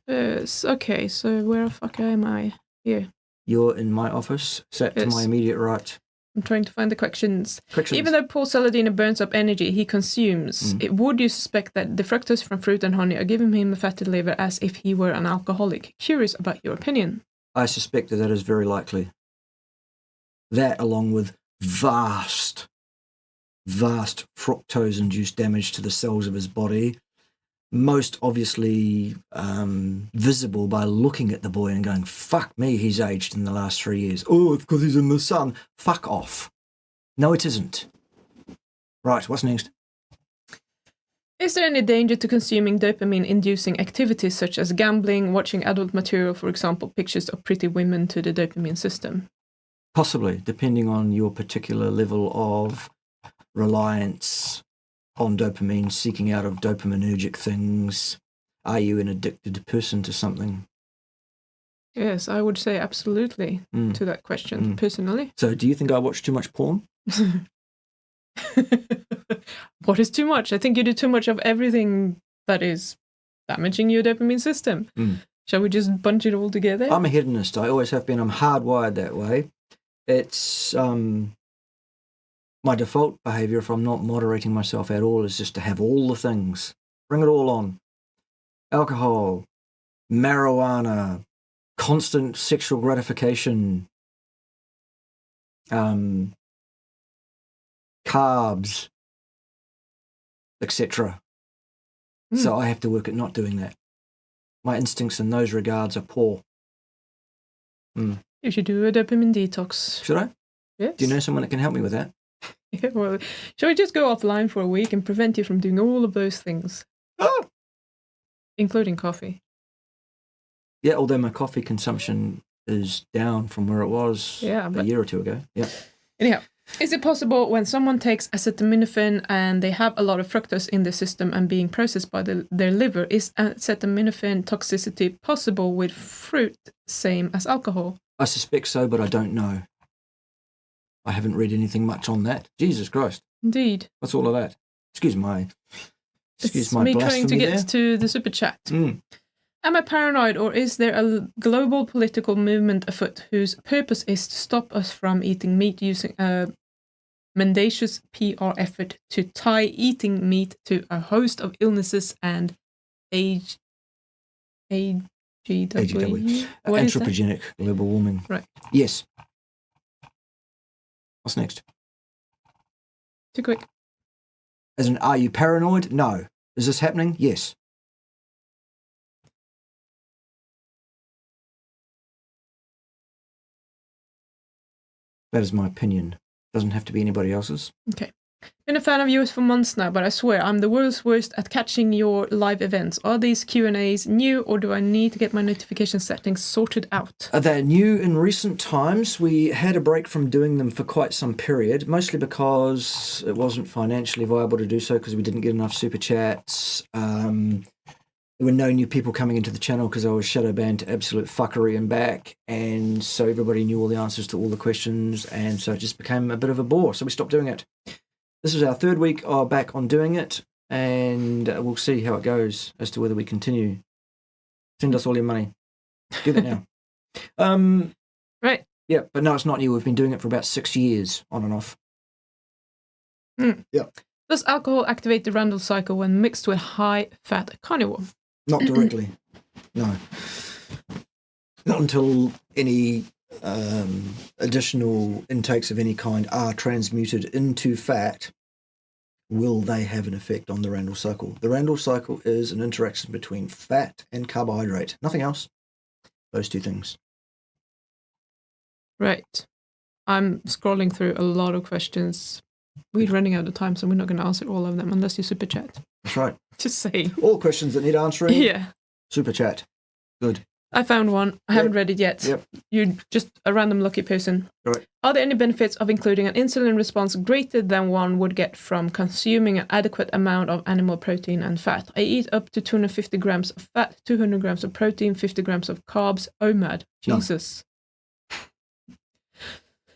Speaker 2: Okay, so where the fuck am I? Here.
Speaker 1: You're in my office, sat to my immediate right.
Speaker 2: I'm trying to find the corrections. Even though Paul Saladino burns up energy he consumes, would you suspect that the fructose from fruit and honey are giving him a fatty liver as if he were an alcoholic? Curious about your opinion.
Speaker 1: I suspect that is very likely. That, along with vast fructose-induced damage to the cells of his body, most obviously visible by looking at the boy and going, fuck me, he's aged in the last 3 years. Oh, it's because he's in the sun. Fuck off. No, it isn't. Right, what's next?
Speaker 2: Is there any danger to consuming dopamine-inducing activities such as gambling, watching adult material, for example, pictures of pretty women to the dopamine system?
Speaker 1: Possibly, depending on your particular level of reliance on dopamine, seeking out of dopaminergic things. Are you an addicted person to something?
Speaker 2: Yes, I would say absolutely to that question, personally.
Speaker 1: So do you think I watch too much porn?
Speaker 2: What is too much? I think you do too much of everything that is damaging your dopamine system. Shall we just bunch it all together?
Speaker 1: I'm a hedonist. I always have been. I'm hardwired that way. It's my default behavior, if I'm not moderating myself at all, is just to have all the things. Bring it all on. Alcohol, marijuana, constant sexual gratification, carbs, etc. So I have to work at not doing that. my instincts in those regards are poor.
Speaker 2: You should do a dopamine detox.
Speaker 1: Should I?
Speaker 2: Yes.
Speaker 1: Do you know someone that can help me with that?
Speaker 2: Yeah, well, shall we just go offline for a week and prevent you from doing all of those things?
Speaker 1: Oh!
Speaker 2: Including coffee.
Speaker 1: Yeah, although my coffee consumption is down from where it was a year or two ago. Yeah.
Speaker 2: Anyhow, is it possible when someone takes acetaminophen and they have a lot of fructose in the system and being processed by their liver, is acetaminophen toxicity possible with fruit, same as alcohol?
Speaker 1: I suspect so, but I don't know. I haven't read anything much on that. Jesus Christ.
Speaker 2: Indeed.
Speaker 1: What's all of that? Excuse my
Speaker 2: It's me trying to get to the super chat. Am I paranoid, or is there a global political movement afoot whose purpose is to stop us from eating meat using a mendacious PR effort to tie eating meat to a host of illnesses and AGW?
Speaker 1: Anthropogenic global warming.
Speaker 2: Right.
Speaker 1: Yes. What's next?
Speaker 2: Too quick.
Speaker 1: As in, are you paranoid? No. Is this happening? Yes. That is my opinion. Doesn't have to be anybody else's.
Speaker 2: Okay. Been a fan of yours for months now, but I swear I'm the world's worst at catching your live events. Are these Q&As new, or do I need to get my notification settings sorted out?
Speaker 1: They're new in recent times. We had a break from doing them for quite some period, mostly because it wasn't financially viable to do so because we didn't get enough super chats. There were no new people coming into the channel because I was shadow banned to absolute fuckery and back, and so everybody knew all the answers to all the questions, and so it just became a bit of a bore, so we stopped doing it. This is our third week back on doing it, and we'll see how it goes as to whether we continue. Send us all your money. Do that now.
Speaker 2: Right.
Speaker 1: Yeah, but no, it's not new. We've been doing it for about 6 years, on and off. Yeah.
Speaker 2: Does alcohol activate the Randle cycle when mixed with high-fat carnivore?
Speaker 1: Not directly. No. Not until any additional intakes of any kind are transmuted into fat will they have an effect on the Randle cycle. The Randle cycle is an interaction between fat and carbohydrate. Nothing else. Those two things.
Speaker 2: Right. I'm scrolling through a lot of questions. We're running out of time, so we're not going to answer all of them unless you super chat.
Speaker 1: That's right.
Speaker 2: Just saying.
Speaker 1: All questions that need answering.
Speaker 2: Yeah.
Speaker 1: Super chat. Good.
Speaker 2: I found one. I haven't read it yet.
Speaker 1: Yep.
Speaker 2: You're just a random lucky person.
Speaker 1: Right.
Speaker 2: Are there any benefits of including an insulin response greater than one would get from consuming an adequate amount of animal protein and fat? I eat up to 250 grams of fat, 200 grams of protein, 50 grams of carbs. OMAD. Jesus.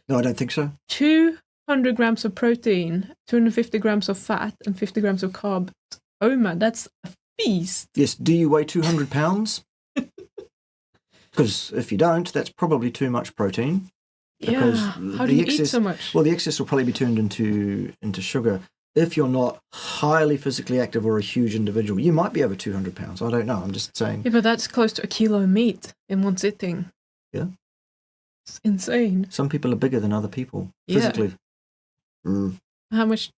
Speaker 1: No, I don't think so.
Speaker 2: 200 grams of protein, 250 grams of fat, and 50 grams of carbs. OMAD. That's a feast.
Speaker 1: Yes. Do you weigh 200 pounds? Because if you don't, that's probably too much protein.
Speaker 2: Yeah. How do you eat so much?
Speaker 1: Well, the excess will probably be turned into sugar. If you're not highly physically active or a huge individual, you might be over 200 pounds. I don't know. I'm just saying.
Speaker 2: Yeah, but that's close to a kilo of meat in one sitting.
Speaker 1: Yeah.
Speaker 2: It's insane.
Speaker 1: Some people are bigger than other people physically.
Speaker 2: Yeah. How much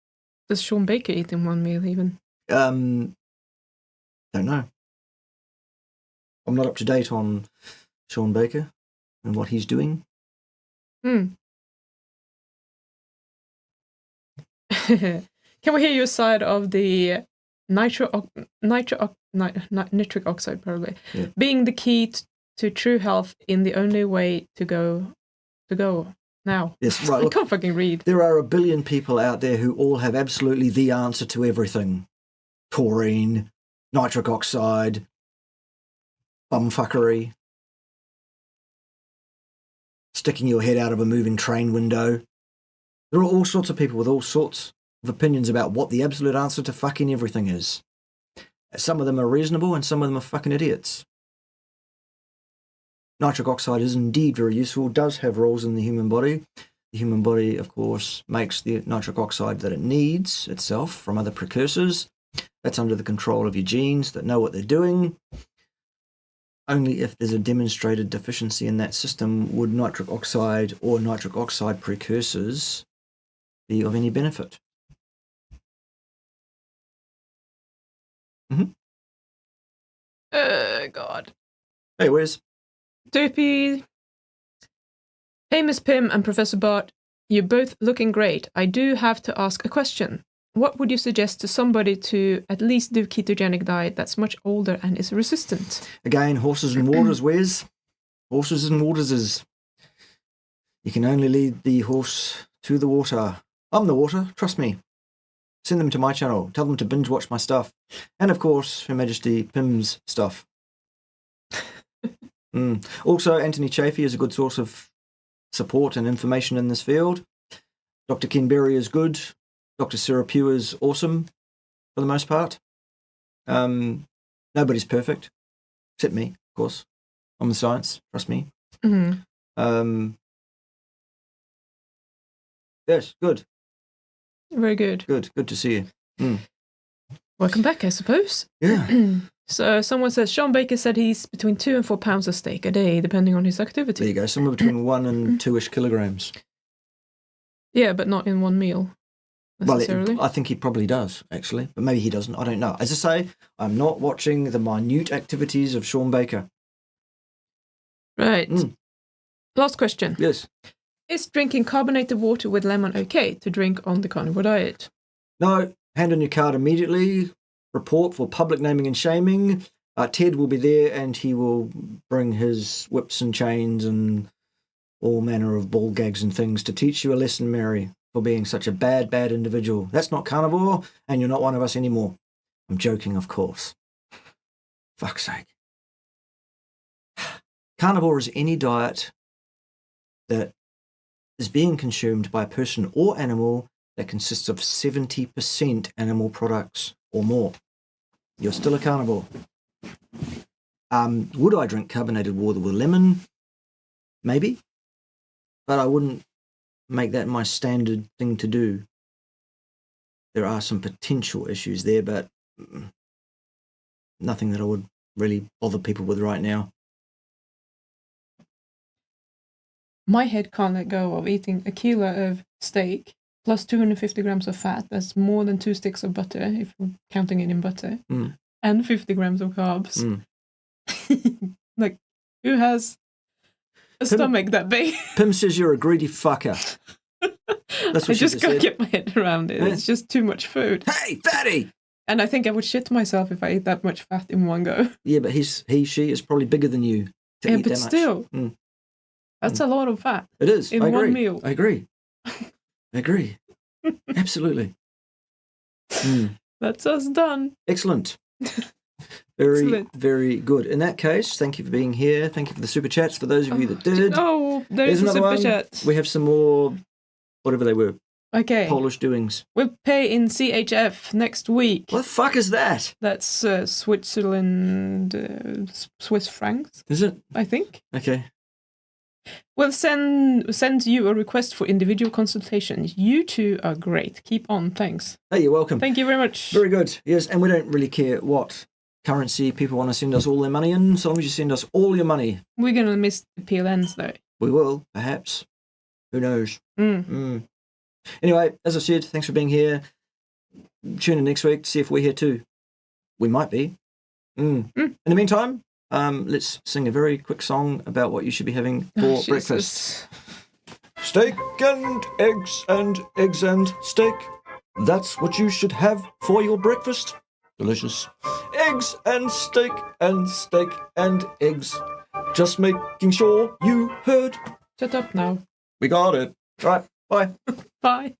Speaker 2: does Sean Baker eat in one meal even?
Speaker 1: Don't know. I'm not up to date on Sean Baker and what he's doing.
Speaker 2: Can we hear your side of the nitric oxide, probably, being the key to true health in the only way to go now?
Speaker 1: Yes, right. Look,
Speaker 2: I can't fucking read.
Speaker 1: There are a billion people out there who all have absolutely the answer to everything. Taurine, nitric oxide, bumfuckery, sticking your head out of a moving train window. There are all sorts of people with all sorts of opinions about what the absolute answer to fucking everything is. Some of them are reasonable and some of them are fucking idiots. Nitric oxide is indeed very useful, does have roles in the human body. The human body, of course, makes the nitric oxide that it needs itself from other precursors. That's under the control of your genes that know what they're doing. Only if there's a demonstrated deficiency in that system would nitric oxide or nitric oxide precursors be of any benefit.
Speaker 2: Oh, God.
Speaker 1: Hey, Wes.
Speaker 2: Dopey. Hey, Miss Pym and Professor Bart. You're both looking great. I do have to ask a question. What would you suggest to somebody to at least do ketogenic diet that's much older and is resistant?
Speaker 1: Again, horses and waters, Wes. Horses and waters is... You can only lead the horse to the water. I'm the water, trust me. Send them to my channel. Tell them to binge watch my stuff. And of course, Her Majesty Pym's stuff. Also, Anthony Chafee is a good source of support and information in this field. Dr. Ken Berry is good. Dr. Sarah Pugh is awesome for the most part. Nobody's perfect, except me, of course. I'm the science, trust me. Yes, good.
Speaker 2: Very good.
Speaker 1: Good to see you.
Speaker 2: Welcome back, I suppose.
Speaker 1: Yeah.
Speaker 2: So someone says, Sean Baker said he's between 2 and 4 pounds of steak a day, depending on his activity.
Speaker 1: There you go, somewhere between 1 and 2-ish kilograms.
Speaker 2: Yeah, but not in one meal, necessarily.
Speaker 1: Well, I think he probably does, actually. But maybe he doesn't, I don't know. As I say, I'm not watching the minute activities of Sean Baker.
Speaker 2: Right. Last question.
Speaker 1: Yes.
Speaker 2: Is drinking carbonated water with lemon okay to drink on the carnivore diet?
Speaker 1: No, hand on your card immediately. Report for public naming and shaming. Ted will be there and he will bring his whips and chains and all manner of ball gags and things to teach you a lesson, Mary, for being such a bad individual. That's not carnivore and you're not one of us anymore. I'm joking, of course. Fuck's sake. Carnivore is any diet that is being consumed by a person or animal that consists of 70% animal products or more. You're still a carnivore. Would I drink carbonated water with lemon? Maybe. But I wouldn't make that my standard thing to do. There are some potential issues there, but nothing that I would really bother people with right now.
Speaker 2: My head can't let go of eating a kilo of steak plus 250 grams of fat. That's more than 2 sticks of butter, if we're counting it in butter, and 50 grams of carbs. Like, who has a stomach that big?
Speaker 1: Pym says you're a greedy fucker. That's what
Speaker 2: I
Speaker 1: she
Speaker 2: just can't
Speaker 1: said.
Speaker 2: get my head around it.
Speaker 1: Yeah.
Speaker 2: It's just too much food.
Speaker 1: Hey, fatty!
Speaker 2: And I think I would shit myself if I ate that much fat in one go.
Speaker 1: Yeah, but she is probably bigger than you to eat
Speaker 2: but
Speaker 1: that much.
Speaker 2: still, that's a lot of fat.
Speaker 1: It is.
Speaker 2: In
Speaker 1: I agree.
Speaker 2: one meal.
Speaker 1: I agree. Absolutely.
Speaker 2: That's us done.
Speaker 1: Excellent. Very,
Speaker 2: Excellent.
Speaker 1: very good. In that case, thank you for being here. Thank you for the super chats for those of you that did.
Speaker 2: Oh, there's a
Speaker 1: another
Speaker 2: super
Speaker 1: one.
Speaker 2: chat.
Speaker 1: We have some more, whatever they were,
Speaker 2: Okay.
Speaker 1: Polish doings.
Speaker 2: We'll pay in CHF next week.
Speaker 1: What the fuck is that?
Speaker 2: That's Switzerland, Swiss francs,
Speaker 1: Is it?
Speaker 2: I think.
Speaker 1: Okay.
Speaker 2: We'll send you a request for individual consultations. You two are great. Keep on. Thanks.
Speaker 1: Hey, you're welcome.
Speaker 2: Thank you very much.
Speaker 1: Very good. Yes, and we don't really care what currency people want to send us all their money in, so long as you send us all your money.
Speaker 2: We're going to miss the PLNs, though.
Speaker 1: We will, perhaps. Who knows? Anyway, as I said, thanks for being here. Tune in next week to see if we're here too. We might be. In the meantime, let's sing a very quick song about what you should be having for breakfast. Steak and eggs and eggs and steak. That's what you should have for your breakfast. Delicious. Eggs and steak and steak and eggs. Just making sure you heard.
Speaker 2: Shut up now.
Speaker 1: We got it. Right. Bye.
Speaker 2: Bye.